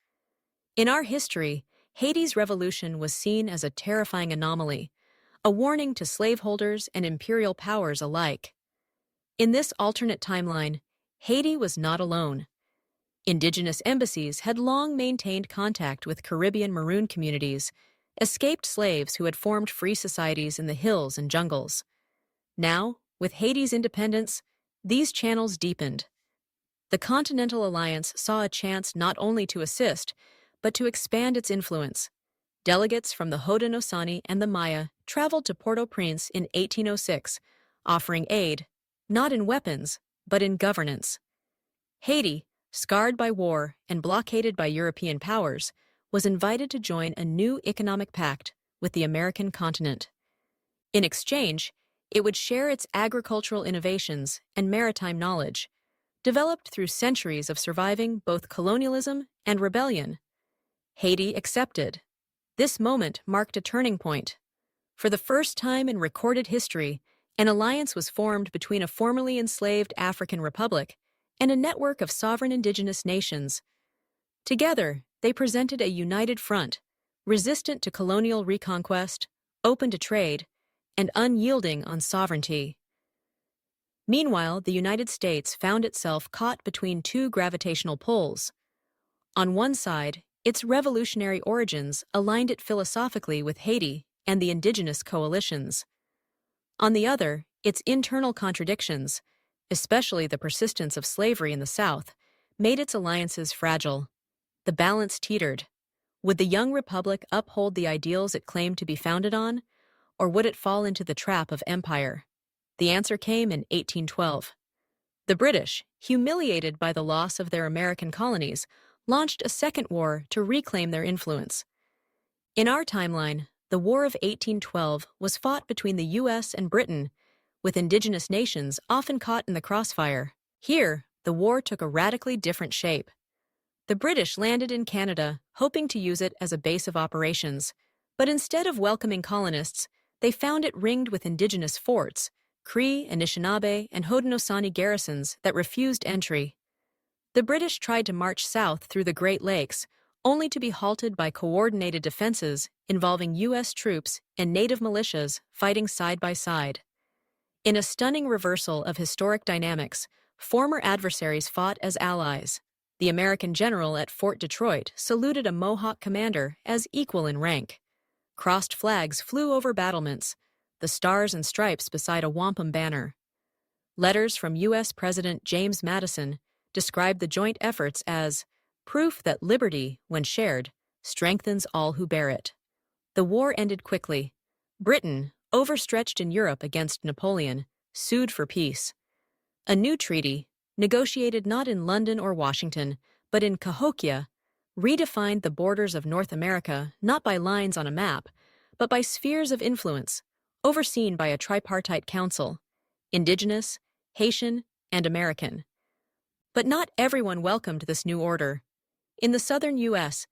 In our history, Haiti's revolution was seen as a terrifying anomaly, a warning to slaveholders and imperial powers alike. In this alternate timeline, Haiti was not alone. Indigenous embassies had long maintained contact with Caribbean maroon communities, escaped slaves who had formed free societies in the hills and jungles. Now, with Haiti's independence, these channels deepened. The Continental Alliance saw a chance not only to assist, but to expand its influence. Delegates from the Haudenosaunee and the Maya traveled to Port-au-Prince in 1806, offering aid, not in weapons, but in governance. Haiti, scarred by war and blockaded by European powers, was invited to join a new economic pact with the American continent. In exchange, it would share its agricultural innovations and maritime knowledge, developed through centuries of surviving both colonialism and rebellion. Haiti accepted. This moment marked a turning point. For the first time in recorded history, an alliance was formed between a formerly enslaved African republic and a network of sovereign indigenous nations. Together, they presented a united front, resistant to colonial reconquest, open to trade, and unyielding on sovereignty. Meanwhile, the United States found itself caught between two gravitational poles. On one side, its revolutionary origins aligned it philosophically with Haiti and the indigenous coalitions. On the other, its internal contradictions, especially the persistence of slavery in the South, made its alliances fragile. The balance teetered. Would the young republic uphold the ideals it claimed to be founded on, or would it fall into the trap of empire? The answer came in 1812. The British, humiliated by the loss of their American colonies, launched a second war to reclaim their influence. In our timeline, the War of 1812 was fought between the U.S. and Britain, with indigenous nations often caught in the crossfire. Here, the war took a radically different shape. The British landed in Canada, hoping to use it as a base of operations, but instead of welcoming colonists, they found it ringed with indigenous forts, Cree, Anishinaabe, and Haudenosaunee garrisons that refused entry. The British tried to march south through the Great Lakes, only to be halted by coordinated defenses involving U.S. troops and native militias fighting side by side. In a stunning reversal of historic dynamics, former adversaries fought as allies. The American general at Fort Detroit saluted a Mohawk commander as equal in rank. Crossed flags flew over battlements, the stars and stripes beside a wampum banner. Letters from U.S. President James Madison described the joint efforts as proof that liberty, when shared, strengthens all who bear it. The war ended quickly. Britain, overstretched in Europe against Napoleon, sued for peace. A new treaty, negotiated not in London or Washington, but in Cahokia, redefined the borders of North America not by lines on a map, but by spheres of influence, overseen by a tripartite council, indigenous, Haitian, and American. But not everyone welcomed this new order. In the southern U.S.,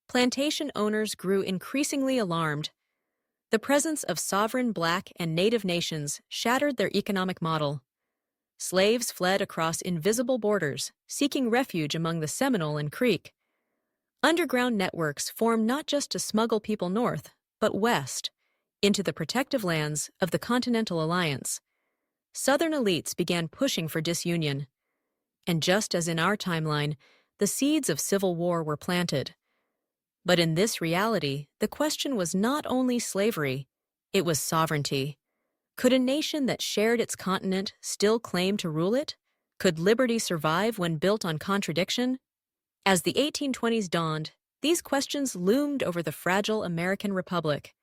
plantation owners grew increasingly alarmed. The presence of sovereign Black and Native nations shattered their economic model. Slaves fled across invisible borders, seeking refuge among the Seminole and Creek. Underground networks formed not just to smuggle people north, but west, into the protective lands of the Continental Alliance. Southern elites began pushing for disunion. And just as in our timeline, the seeds of civil war were planted. But in this reality, the question was not only slavery, it was sovereignty. Could a nation that shared its continent still claim to rule it? Could liberty survive when built on contradiction? As the 1820s dawned, these questions loomed over the fragile American Republic.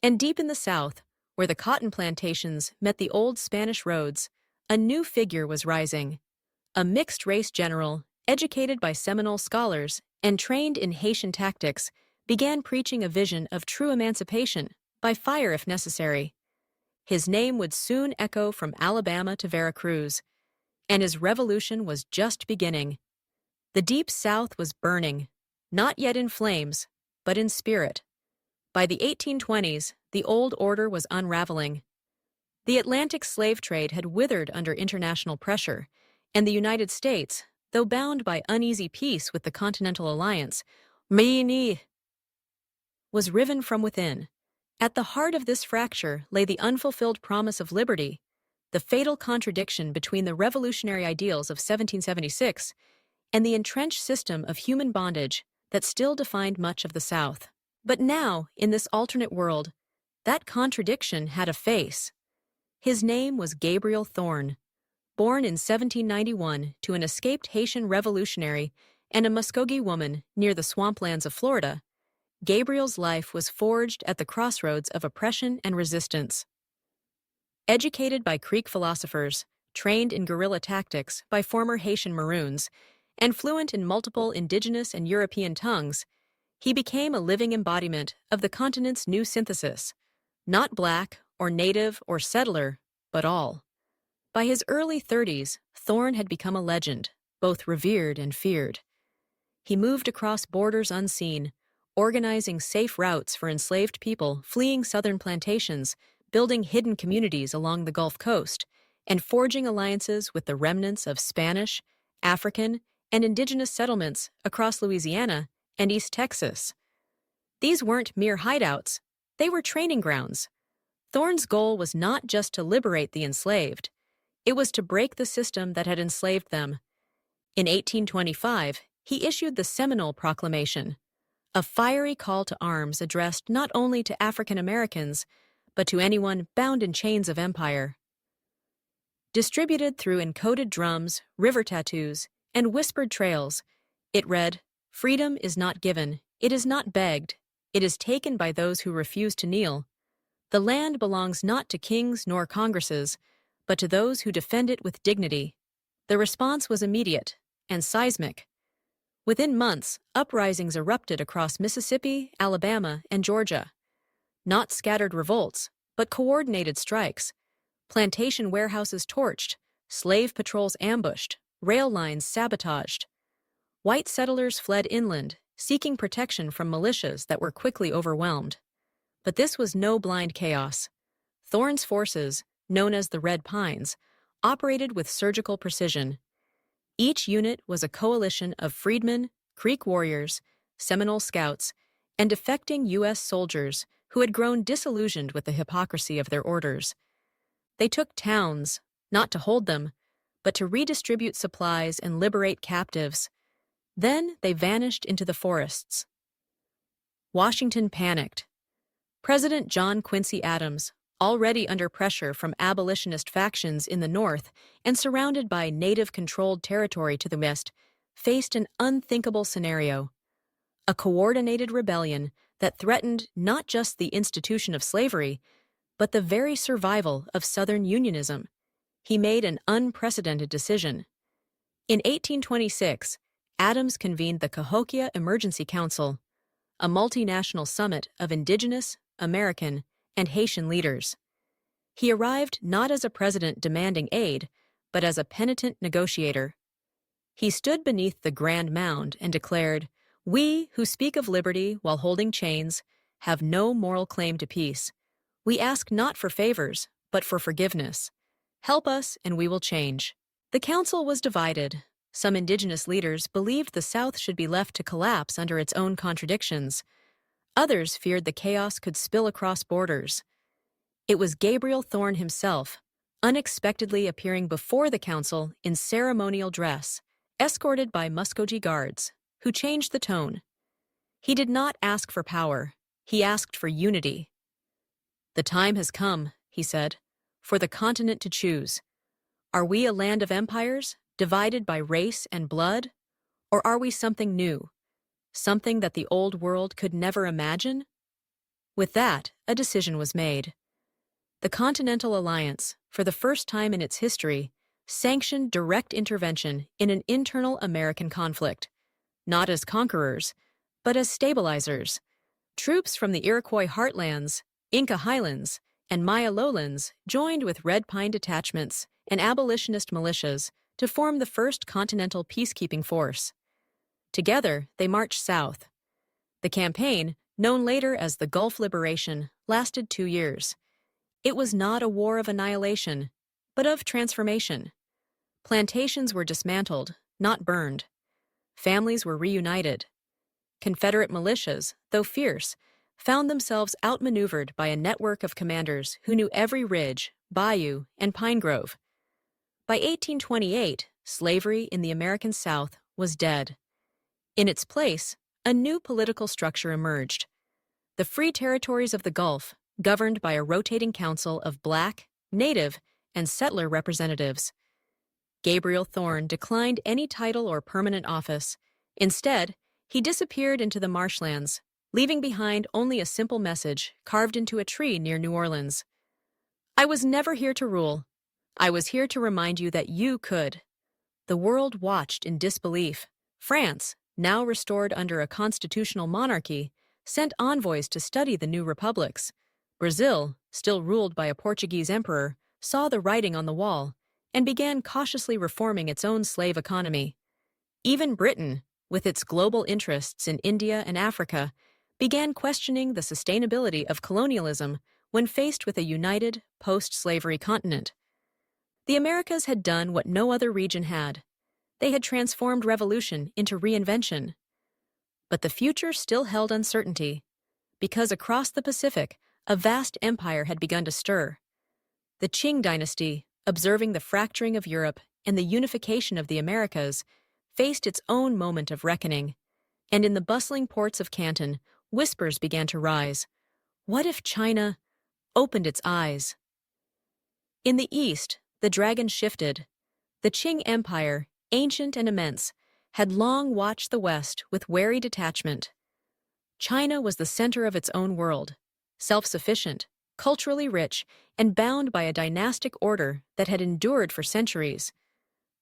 And deep in the South, where the cotton plantations met the old Spanish roads, a new figure was rising. A mixed-race general, educated by Seminole scholars and trained in Haitian tactics, began preaching a vision of true emancipation, by fire if necessary. His name would soon echo from Alabama to Veracruz, and his revolution was just beginning. The Deep South was burning, not yet in flames, but in spirit. By the 1820s, the old order was unraveling. The Atlantic slave trade had withered under international pressure, and the United States, though bound by uneasy peace with the Continental Alliance, was riven from within. At the heart of this fracture lay the unfulfilled promise of liberty, the fatal contradiction between the revolutionary ideals of 1776 and the entrenched system of human bondage that still defined much of the South. But now, in this alternate world, that contradiction had a face. His name was Gabriel Thorne. Born in 1791 to an escaped Haitian revolutionary and a Muskogee woman near the swamplands of Florida, Gabriel's life was forged at the crossroads of oppression and resistance. Educated by Creek philosophers, trained in guerrilla tactics by former Haitian Maroons, and fluent in multiple indigenous and European tongues, He became a living embodiment of the continent's new synthesis, not black or native or settler, but all. By his early 30s, Thorne had become a legend, both revered and feared. He moved across borders unseen, organizing safe routes for enslaved people fleeing southern plantations, building hidden communities along the Gulf Coast, and forging alliances with the remnants of Spanish, African, and indigenous settlements across Louisiana and East Texas. These weren't mere hideouts, they were training grounds. Thorne's goal was not just to liberate the enslaved, it was to break the system that had enslaved them. In 1825, he issued the Seminole Proclamation, a fiery call to arms addressed not only to African Americans, but to anyone bound in chains of empire. Distributed through encoded drums, river tattoos, and whispered trails, it read, "Freedom is not given, it is not begged, it is taken by those who refuse to kneel. The land belongs not to kings nor congresses, but to those who defend it with dignity." The response was immediate and seismic. Within months, uprisings erupted across Mississippi, Alabama, and Georgia. Not scattered revolts, but coordinated strikes. Plantation warehouses torched, slave patrols ambushed, rail lines sabotaged. White settlers fled inland, seeking protection from militias that were quickly overwhelmed. But this was no blind chaos. Thorne's forces, known as the Red Pines, operated with surgical precision. Each unit was a coalition of freedmen, Creek warriors, Seminole scouts, and defecting U.S. soldiers who had grown disillusioned with the hypocrisy of their orders. They took towns, not to hold them, but to redistribute supplies and liberate captives. Then they vanished into the forests. Washington panicked. President John Quincy Adams, already under pressure from abolitionist factions in the North and surrounded by native-controlled territory to the west, faced an unthinkable scenario: a coordinated rebellion that threatened not just the institution of slavery, but the very survival of Southern Unionism. He made an unprecedented decision. In 1826, Adams convened the Cahokia Emergency Council, a multinational summit of indigenous, American, and Haitian leaders. He arrived not as a president demanding aid, but as a penitent negotiator. He stood beneath the Grand Mound and declared, "We who speak of liberty while holding chains have no moral claim to peace. We ask not for favors, but for forgiveness. Help us and we will change." The council was divided. Some indigenous leaders believed the South should be left to collapse under its own contradictions. Others feared the chaos could spill across borders. It was Gabriel Thorne himself, unexpectedly appearing before the council in ceremonial dress, escorted by Muskogee guards, who changed the tone. He did not ask for power, he asked for unity. "The time has come," he said, "for the continent to choose. Are we a land of empires, divided by race and blood? Or are we something new? Something that the old world could never imagine?" With that, a decision was made. The Continental Alliance, for the first time in its history, sanctioned direct intervention in an internal American conflict, not as conquerors, but as stabilizers. Troops from the Iroquois heartlands, Inca highlands, and Maya lowlands joined with Red Pine detachments and abolitionist militias to form the first continental peacekeeping force. Together, they marched south. The campaign, known later as the Gulf Liberation, lasted 2 years. It was not a war of annihilation, but of transformation. Plantations were dismantled, not burned. Families were reunited. Confederate militias, though fierce, found themselves outmaneuvered by a network of commanders who knew every ridge, bayou, and pine grove. By 1828, slavery in the American South was dead. In its place, a new political structure emerged. The Free Territories of the Gulf, governed by a rotating council of Black, Native, and settler representatives. Gabriel Thorne declined any title or permanent office. Instead, he disappeared into the marshlands, leaving behind only a simple message carved into a tree near New Orleans. "I was never here to rule. I was here to remind you that you could." The world watched in disbelief. France, now restored under a constitutional monarchy, sent envoys to study the new republics. Brazil, still ruled by a Portuguese emperor, saw the writing on the wall and began cautiously reforming its own slave economy. Even Britain, with its global interests in India and Africa, began questioning the sustainability of colonialism when faced with a united, post-slavery continent. The Americas had done what no other region had. They had transformed revolution into reinvention. But the future still held uncertainty, because across the Pacific, a vast empire had begun to stir. The Qing dynasty, observing the fracturing of Europe and the unification of the Americas, faced its own moment of reckoning, and in the bustling ports of Canton, whispers began to rise. What if China opened its eyes? In the east, the dragon shifted. The Qing Empire, ancient and immense, had long watched the West with wary detachment. China was the center of its own world, self-sufficient, culturally rich, and bound by a dynastic order that had endured for centuries.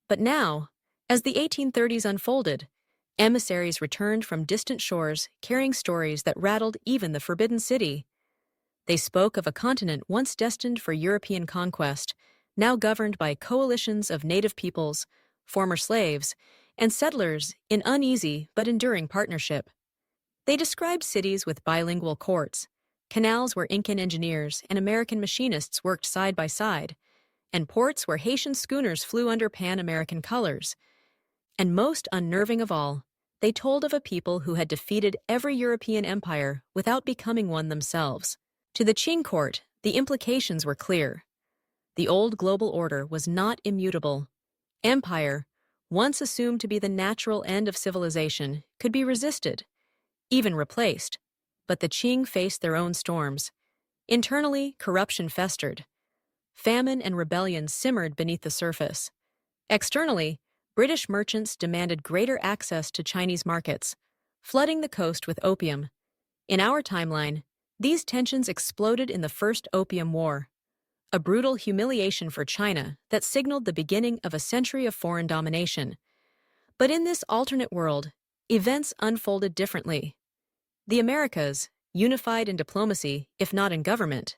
But now, as the 1830s unfolded, emissaries returned from distant shores carrying stories that rattled even the Forbidden City. They spoke of a continent once destined for European conquest, now governed by coalitions of native peoples, former slaves, and settlers in uneasy but enduring partnership. They described cities with bilingual courts, canals where Incan engineers and American machinists worked side by side, and ports where Haitian schooners flew under Pan-American colors. And most unnerving of all, they told of a people who had defeated every European empire without becoming one themselves. To the Qing court, the implications were clear. The old global order was not immutable. Empire, once assumed to be the natural end of civilization, could be resisted, even replaced. But the Qing faced their own storms. Internally, corruption festered. Famine and rebellion simmered beneath the surface. Externally, British merchants demanded greater access to Chinese markets, flooding the coast with opium. In our timeline, these tensions exploded in the First Opium War, a brutal humiliation for China that signaled the beginning of a century of foreign domination. But in this alternate world, events unfolded differently. The Americas, unified in diplomacy, if not in government,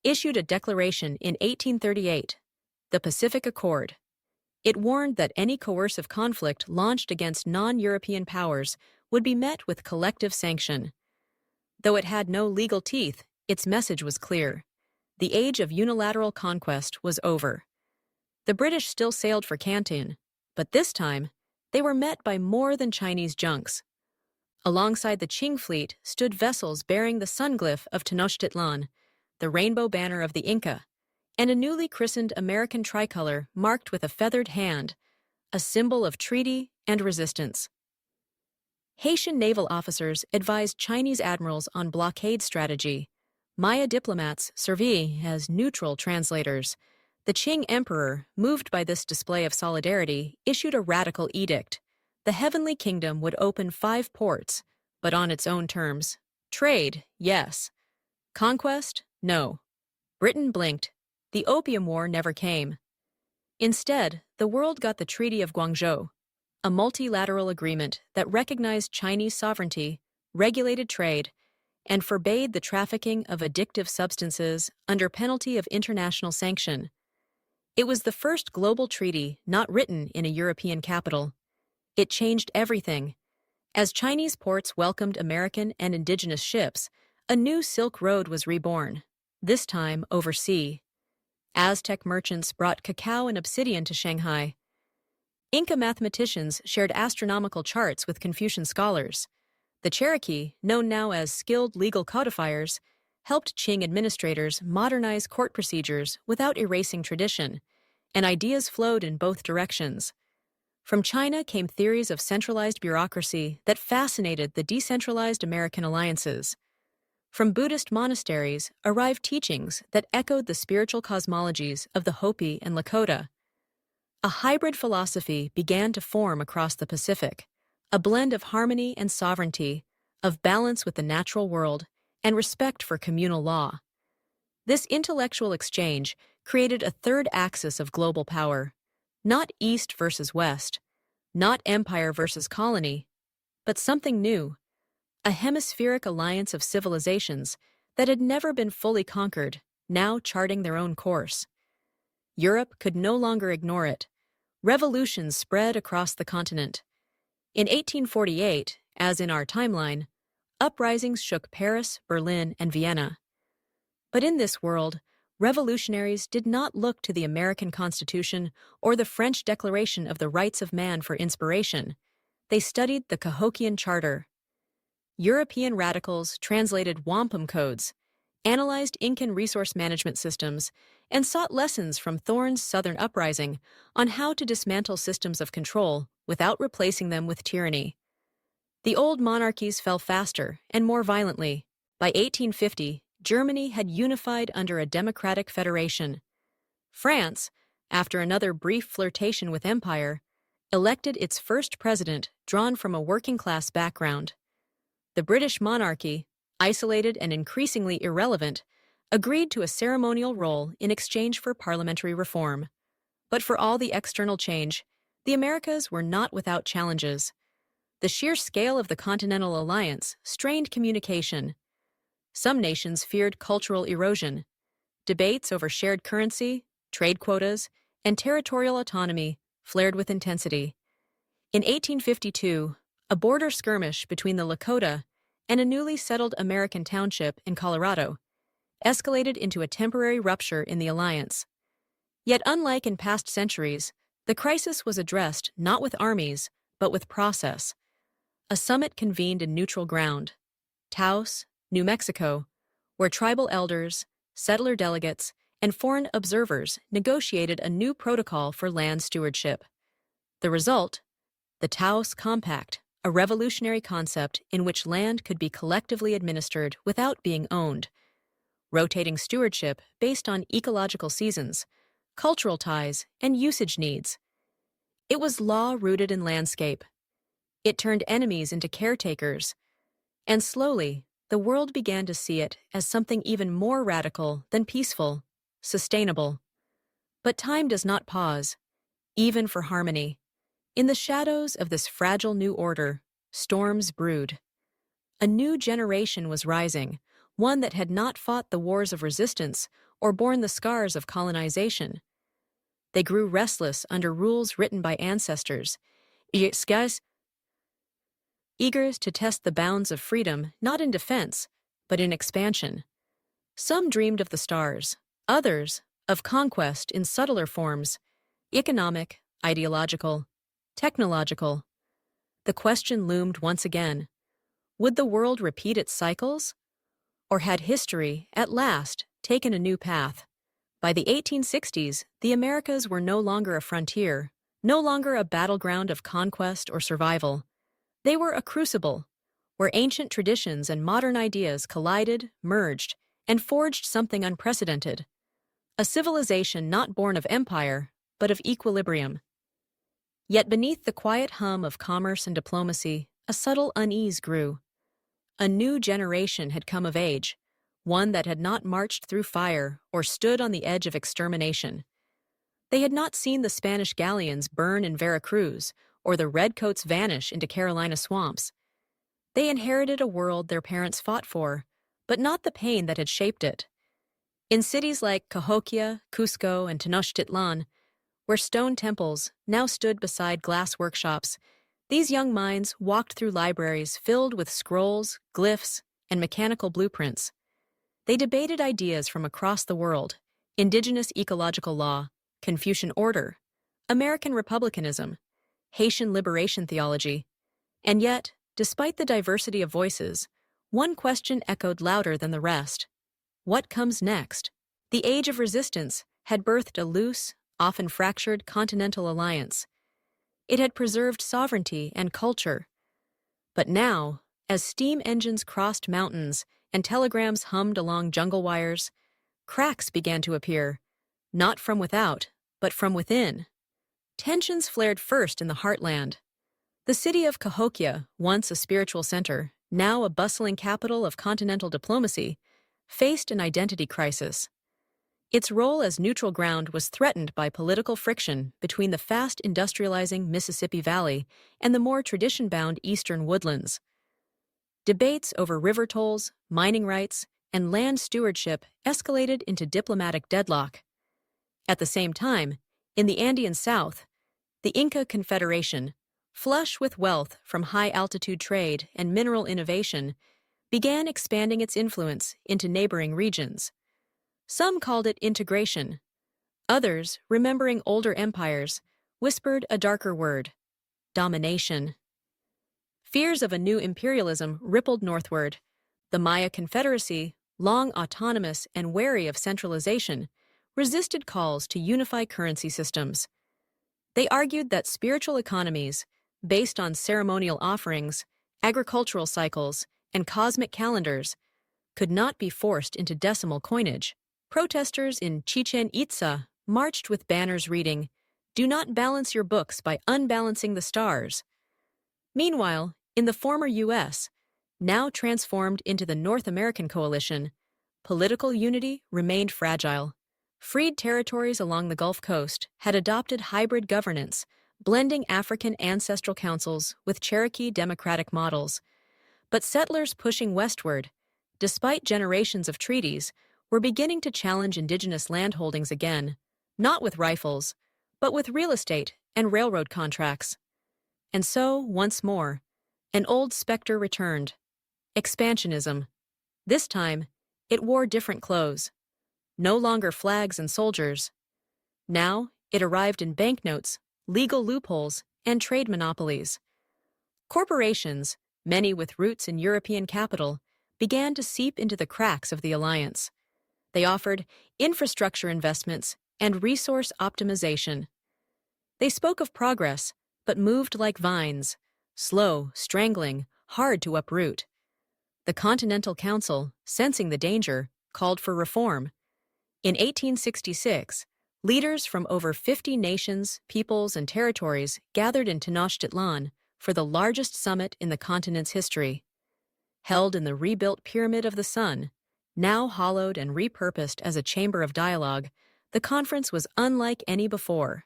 issued a declaration in 1838, the Pacific Accord. It warned that any coercive conflict launched against non-European powers would be met with collective sanction. Though it had no legal teeth, its message was clear. The age of unilateral conquest was over. The British still sailed for Canton, but this time, they were met by more than Chinese junks. Alongside the Qing fleet stood vessels bearing the sun glyph of Tenochtitlan, the rainbow banner of the Inca, and a newly christened American tricolor marked with a feathered hand, a symbol of treaty and resistance. Haitian naval officers advised Chinese admirals on blockade strategy. Maya diplomats served as neutral translators. The Qing emperor, moved by this display of solidarity, issued a radical edict. The Heavenly Kingdom would open 5 ports, but on its own terms. Trade, yes. Conquest, no. Britain blinked. The Opium War never came. Instead, the world got the Treaty of Guangzhou, a multilateral agreement that recognized Chinese sovereignty, regulated trade, and forbade the trafficking of addictive substances under penalty of international sanction. It was the first global treaty not written in a European capital. It changed everything. As Chinese ports welcomed American and indigenous ships, a new Silk Road was reborn, this time overseas. Aztec merchants brought cacao and obsidian to Shanghai. Inca mathematicians shared astronomical charts with Confucian scholars. The Cherokee, known now as skilled legal codifiers, helped Qing administrators modernize court procedures without erasing tradition, and ideas flowed in both directions. From China came theories of centralized bureaucracy that fascinated the decentralized American alliances. From Buddhist monasteries arrived teachings that echoed the spiritual cosmologies of the Hopi and Lakota. A hybrid philosophy began to form across the Pacific, a blend of harmony and sovereignty, of balance with the natural world, and respect for communal law. This intellectual exchange created a third axis of global power, not East versus West, not empire versus colony, but something new, a hemispheric alliance of civilizations that had never been fully conquered, now charting their own course. Europe could no longer ignore it. Revolutions spread across the continent. In 1848, as in our timeline, uprisings shook Paris, Berlin, and Vienna. But in this world, revolutionaries did not look to the American Constitution or the French Declaration of the Rights of Man for inspiration. They studied the Cahokian Charter. European radicals translated wampum codes, analyzed Incan resource management systems, and sought lessons from Thorne's Southern Uprising on how to dismantle systems of control without replacing them with tyranny. The old monarchies fell faster and more violently. By 1850, Germany had unified under a democratic federation. France, after another brief flirtation with empire, elected its first president drawn from a working-class background. The British monarchy, isolated and increasingly irrelevant, agreed to a ceremonial role in exchange for parliamentary reform. But for all the external change, the Americas were not without challenges. The sheer scale of the Continental Alliance strained communication. Some nations feared cultural erosion. Debates over shared currency, trade quotas, and territorial autonomy flared with intensity. In 1852, a border skirmish between the Lakota and a newly settled American township in Colorado escalated into a temporary rupture in the alliance. Yet unlike in past centuries, the crisis was addressed not with armies, but with process. A summit convened in neutral ground, Taos, New Mexico, where tribal elders, settler delegates, and foreign observers negotiated a new protocol for land stewardship. The result? The Taos Compact, a revolutionary concept in which land could be collectively administered without being owned. Rotating stewardship based on ecological seasons, cultural ties, and usage needs. It was law rooted in landscape. It turned enemies into caretakers. And slowly, the world began to see it as something even more radical than peaceful, sustainable. But time does not pause, even for harmony. In the shadows of this fragile new order, storms brewed. A new generation was rising, one that had not fought the wars of resistance or borne the scars of colonization. They grew restless under rules written by ancestors, eager to test the bounds of freedom not in defense, but in expansion. Some dreamed of the stars, others of conquest in subtler forms, economic, ideological, technological. The question loomed once again. Would the world repeat its cycles? Or had history, at last, taken a new path? By the 1860s, the Americas were no longer a frontier, no longer a battleground of conquest or survival. They were a crucible, where ancient traditions and modern ideas collided, merged, and forged something unprecedented. A civilization not born of empire, but of equilibrium. Yet beneath the quiet hum of commerce and diplomacy, a subtle unease grew. A new generation had come of age, one that had not marched through fire or stood on the edge of extermination. They had not seen the Spanish galleons burn in Veracruz or the redcoats vanish into Carolina swamps. They inherited a world their parents fought for, but not the pain that had shaped it. In cities like Cahokia, Cusco, and Tenochtitlan, where stone temples now stood beside glass workshops, these young minds walked through libraries filled with scrolls, glyphs, and mechanical blueprints. They debated ideas from across the world: indigenous ecological law, Confucian order, American republicanism, Haitian liberation theology. And yet, despite the diversity of voices, one question echoed louder than the rest. What comes next? The age of resistance had birthed a loose, often fractured continental alliance. It had preserved sovereignty and culture. But now, as steam engines crossed mountains and telegrams hummed along jungle wires, cracks began to appear, not from without, but from within. Tensions flared first in the heartland. The city of Cahokia, once a spiritual center, now a bustling capital of continental diplomacy, faced an identity crisis. Its role as neutral ground was threatened by political friction between the fast industrializing Mississippi Valley and the more tradition-bound eastern woodlands. Debates over river tolls, mining rights, and land stewardship escalated into diplomatic deadlock. At the same time, in the Andean South, the Inca Confederation, flush with wealth from high-altitude trade and mineral innovation, began expanding its influence into neighboring regions. Some called it integration. Others, remembering older empires, whispered a darker word: domination. Fears of a new imperialism rippled northward. The Maya Confederacy, long autonomous and wary of centralization, resisted calls to unify currency systems. They argued that spiritual economies, based on ceremonial offerings, agricultural cycles, and cosmic calendars, could not be forced into decimal coinage. Protesters in Chichen Itza marched with banners reading, "Do not balance your books by unbalancing the stars." Meanwhile, in the former U.S., now transformed into the North American coalition, political unity remained fragile. Freed territories along the Gulf Coast had adopted hybrid governance, blending African ancestral councils with Cherokee democratic models. But settlers pushing westward, despite generations of treaties, were beginning to challenge indigenous landholdings again, not with rifles, but with real estate and railroad contracts. And so, once more, an old specter returned: expansionism. This time, it wore different clothes. No longer flags and soldiers. Now, it arrived in banknotes, legal loopholes, and trade monopolies. Corporations, many with roots in European capital, began to seep into the cracks of the alliance. They offered infrastructure investments and resource optimization. They spoke of progress, but moved like vines, slow, strangling, hard to uproot. The Continental Council, sensing the danger, called for reform. In 1866, leaders from over 50 nations, peoples, and territories gathered in Tenochtitlan for the largest summit in the continent's history. Held in the rebuilt Pyramid of the Sun, now hollowed and repurposed as a chamber of dialogue, the conference was unlike any before.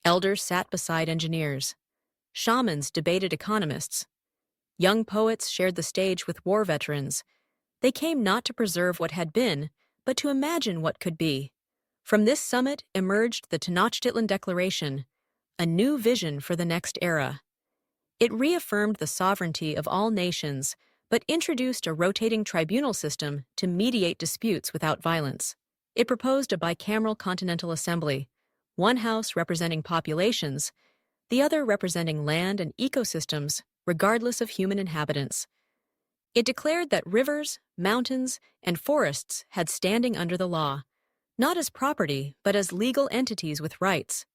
Elders sat beside engineers. Shamans debated economists. Young poets shared the stage with war veterans. They came not to preserve what had been, but to imagine what could be. From this summit emerged the Tenochtitlan Declaration, a new vision for the next era. It reaffirmed the sovereignty of all nations, but introduced a rotating tribunal system to mediate disputes without violence. It proposed a bicameral continental assembly, one house representing populations, the other representing land and ecosystems, regardless of human inhabitants. It declared that rivers, mountains, and forests had standing under the law, not as property, but as legal entities with rights.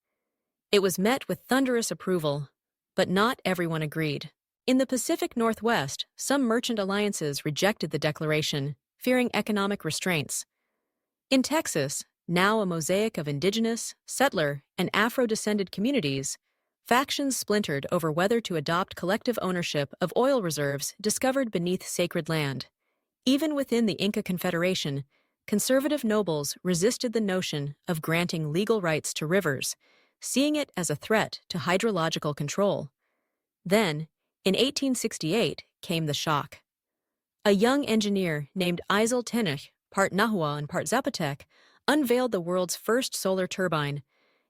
It was met with thunderous approval, but not everyone agreed. In the Pacific Northwest, some merchant alliances rejected the declaration, fearing economic restraints. In Texas, now a mosaic of indigenous, settler, and Afro-descended communities, factions splintered over whether to adopt collective ownership of oil reserves discovered beneath sacred land. Even within the Inca Confederation, conservative nobles resisted the notion of granting legal rights to rivers, seeing it as a threat to hydrological control. Then, in 1868, came the shock. A young engineer named Isel Tenech, part Nahua and part Zapotec, unveiled the world's first solar turbine,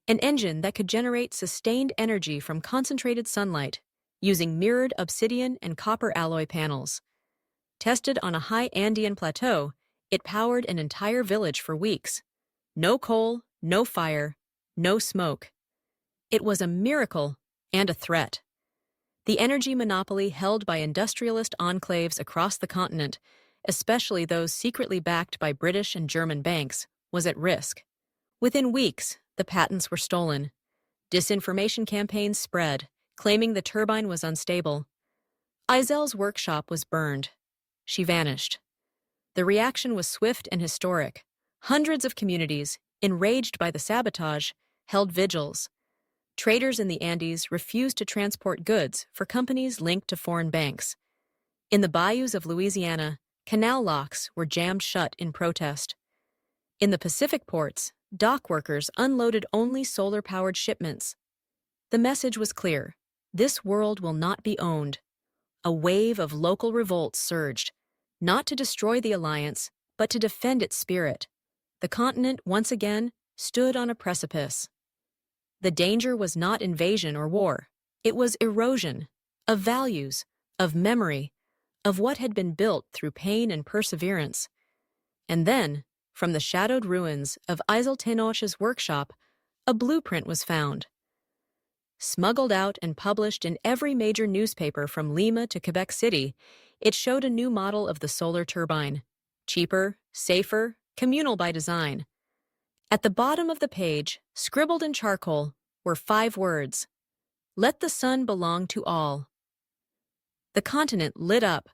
an engine that could generate sustained energy from concentrated sunlight, using mirrored obsidian and copper alloy panels. Tested on a high Andean plateau, it powered an entire village for weeks. No coal, no fire, no smoke. It was a miracle and a threat. The energy monopoly held by industrialist enclaves across the continent, especially those secretly backed by British and German banks, was at risk. Within weeks, the patents were stolen. Disinformation campaigns spread, claiming the turbine was unstable. Isel's workshop was burned. She vanished. The reaction was swift and historic. Hundreds of communities, enraged by the sabotage, held vigils. Traders in the Andes refused to transport goods for companies linked to foreign banks. In the bayous of Louisiana, canal locks were jammed shut in protest. In the Pacific ports, dock workers unloaded only solar-powered shipments. The message was clear: this world will not be owned. A wave of local revolts surged, not to destroy the alliance, but to defend its spirit. The continent, once again, stood on a precipice. The danger was not invasion or war. It was erosion of values, of memory, of what had been built through pain and perseverance. And then, from the shadowed ruins of Tenoch's workshop, a blueprint was found. Smuggled out and published in every major newspaper from Lima to Quebec City, it showed a new model of the solar turbine. Cheaper, safer, communal by design. At the bottom of the page, scribbled in charcoal, were 5 words: "Let the sun belong to all." The continent lit up.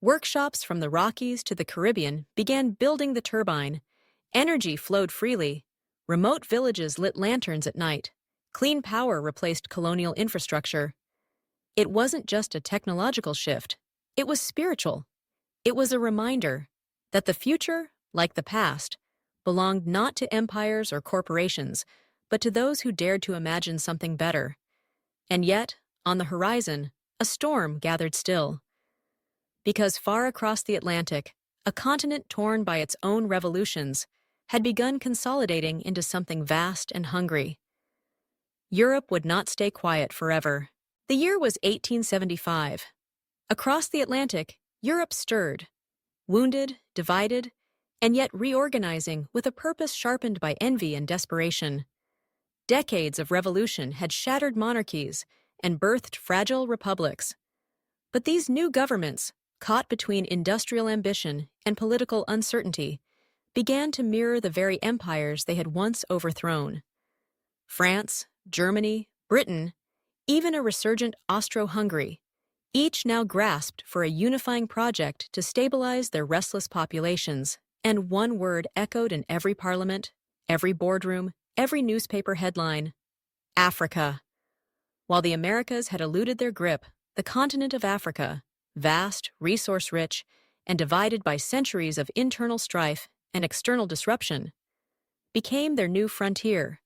Workshops from the Rockies to the Caribbean began building the turbine. Energy flowed freely. Remote villages lit lanterns at night. Clean power replaced colonial infrastructure. It wasn't just a technological shift. It was spiritual. It was a reminder that the future, like the past, belonged not to empires or corporations, but to those who dared to imagine something better. And yet, on the horizon, a storm gathered still. Because far across the Atlantic, a continent torn by its own revolutions had begun consolidating into something vast and hungry. Europe would not stay quiet forever. The year was 1875. Across the Atlantic, Europe stirred, wounded, divided, and yet reorganizing with a purpose sharpened by envy and desperation. Decades of revolution had shattered monarchies and birthed fragile republics. But these new governments, caught between industrial ambition and political uncertainty, began to mirror the very empires they had once overthrown. France, Germany, Britain, even a resurgent Austro-Hungary, each now grasped for a unifying project to stabilize their restless populations, and one word echoed in every parliament, every boardroom, every newspaper headline: Africa. While the Americas had eluded their grip, the continent of Africa, vast, resource-rich, and divided by centuries of internal strife and external disruption, became their new frontier.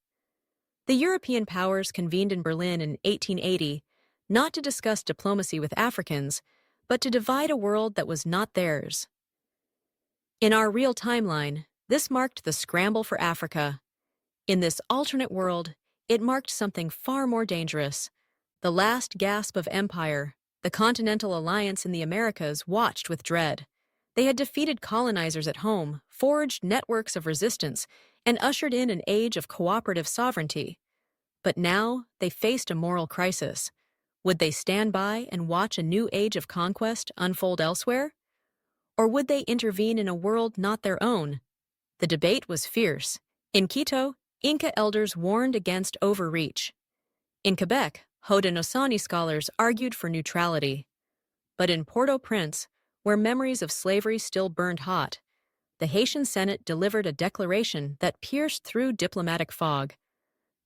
The European powers convened in Berlin in 1880, not to discuss diplomacy with Africans, but to divide a world that was not theirs. In our real timeline, this marked the scramble for Africa. In this alternate world, it marked something far more dangerous: the last gasp of empire. The Continental Alliance in the Americas watched with dread. They had defeated colonizers at home, forged networks of resistance, and ushered in an age of cooperative sovereignty. But now they faced a moral crisis. Would they stand by and watch a new age of conquest unfold elsewhere? Or would they intervene in a world not their own? The debate was fierce. In Quito, Inca elders warned against overreach. In Quebec, Haudenosaunee scholars argued for neutrality. But in Port-au-Prince, where memories of slavery still burned hot, the Haitian Senate delivered a declaration that pierced through diplomatic fog.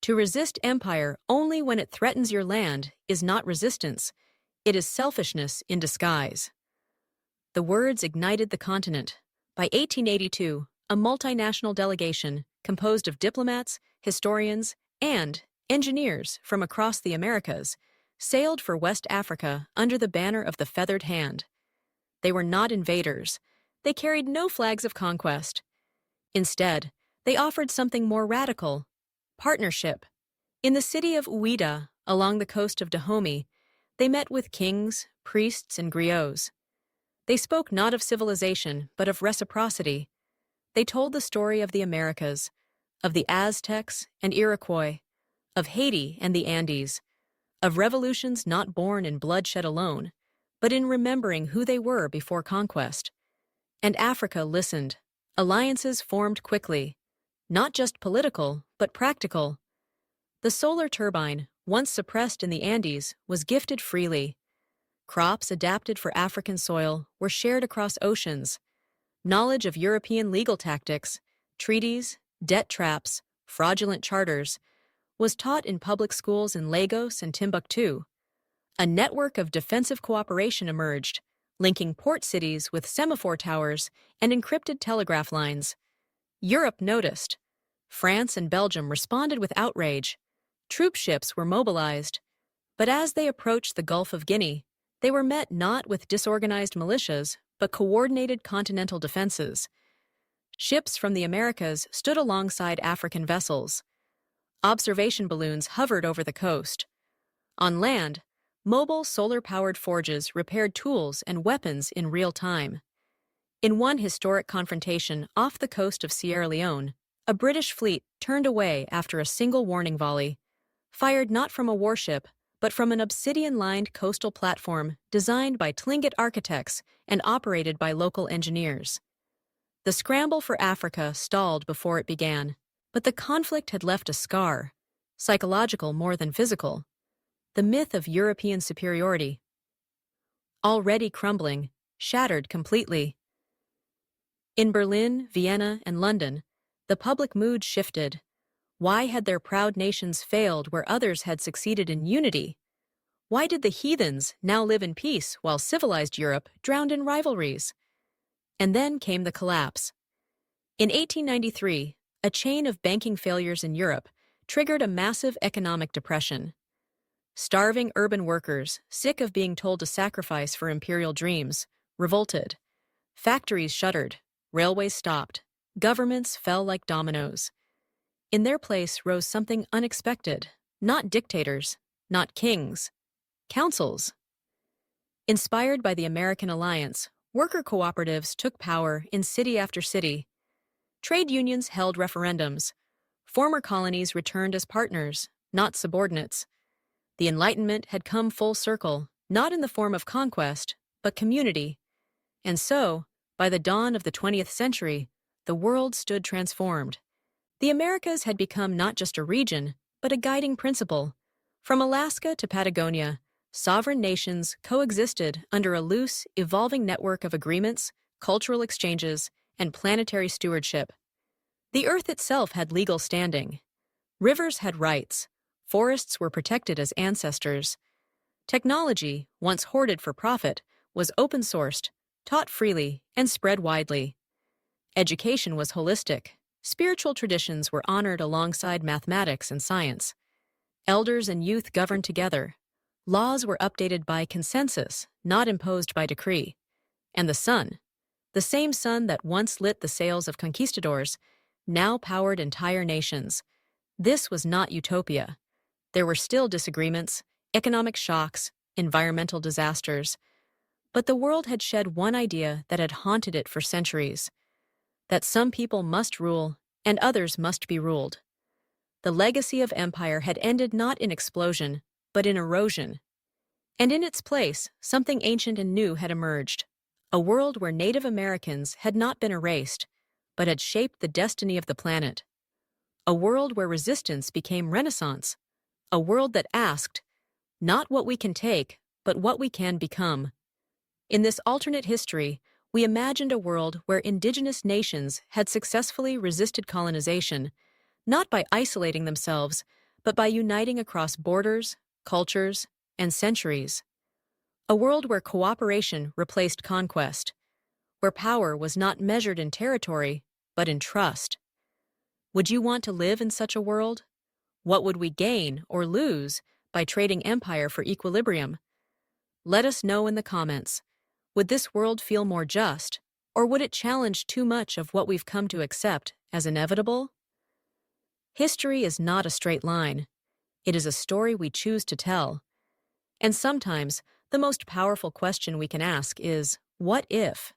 To resist empire only when it threatens your land is not resistance, it is selfishness in disguise. The words ignited the continent. By 1882, a multinational delegation composed of diplomats, historians, and engineers from across the Americas sailed for West Africa under the banner of the feathered hand. They were not invaders. They carried no flags of conquest. Instead, they offered something more radical: partnership. In the city of Ouida, along the coast of Dahomey, they met with kings, priests, and griots. They spoke not of civilization, but of reciprocity. They told the story of the Americas, of the Aztecs and Iroquois, of Haiti and the Andes, of revolutions not born in bloodshed alone, but in remembering who they were before conquest. And Africa listened. Alliances formed quickly, not just political, but practical. The solar turbine, once suppressed in the Andes, was gifted freely. Crops adapted for African soil were shared across oceans. Knowledge of European legal tactics, treaties, debt traps, fraudulent charters, was taught in public schools in Lagos and Timbuktu. A network of defensive cooperation emerged, linking port cities with semaphore towers and encrypted telegraph lines. Europe noticed. France and Belgium responded with outrage. Troop ships were mobilized. But as they approached the Gulf of Guinea, they were met not with disorganized militias, but coordinated continental defenses. Ships from the Americas stood alongside African vessels. Observation balloons hovered over the coast. On land, mobile solar-powered forges repaired tools and weapons in real time. In one historic confrontation off the coast of Sierra Leone, a British fleet turned away after a single warning volley, fired not from a warship, but from an obsidian-lined coastal platform designed by Tlingit architects and operated by local engineers. The scramble for Africa stalled before it began, but the conflict had left a scar, psychological more than physical. The myth of European superiority, already crumbling, shattered completely. In Berlin, Vienna, and London, the public mood shifted. Why had their proud nations failed where others had succeeded in unity? Why did the heathens now live in peace while civilized Europe drowned in rivalries? And then came the collapse. In 1893, a chain of banking failures in Europe triggered a massive economic depression. Starving urban workers, sick of being told to sacrifice for imperial dreams, revolted. Factories shuttered, railways stopped, governments fell like dominoes. In their place rose something unexpected, not dictators, not kings, councils. Inspired by the American alliance, worker cooperatives took power in city after city. Trade unions held referendums. Former colonies returned as partners, not subordinates. The Enlightenment had come full circle, not in the form of conquest, but community. And so, by the dawn of the 20th century, the world stood transformed. The Americas had become not just a region, but a guiding principle. From Alaska to Patagonia, sovereign nations coexisted under a loose, evolving network of agreements, cultural exchanges, and planetary stewardship. The Earth itself had legal standing. Rivers had rights. Forests were protected as ancestors. Technology, once hoarded for profit, was open-sourced, taught freely, and spread widely. Education was holistic. Spiritual traditions were honored alongside mathematics and science. Elders and youth governed together. Laws were updated by consensus, not imposed by decree. And the sun, the same sun that once lit the sails of conquistadors, now powered entire nations. This was not utopia. There were still disagreements, economic shocks, environmental disasters. But the world had shed one idea that had haunted it for centuries: that some people must rule and others must be ruled. The legacy of empire had ended not in explosion, but in erosion. And in its place, something ancient and new had emerged. A world where Native Americans had not been erased, but had shaped the destiny of the planet. A world where resistance became renaissance. A world that asked, not what we can take, but what we can become. In this alternate history, we imagined a world where indigenous nations had successfully resisted colonization, not by isolating themselves, but by uniting across borders, cultures, and centuries. A world where cooperation replaced conquest, where power was not measured in territory, but in trust. Would you want to live in such a world? What would we gain or lose by trading empire for equilibrium? Let us know in the comments. Would this world feel more just, or would it challenge too much of what we've come to accept as inevitable? History is not a straight line. It is a story we choose to tell. And sometimes, the most powerful question we can ask is, what if?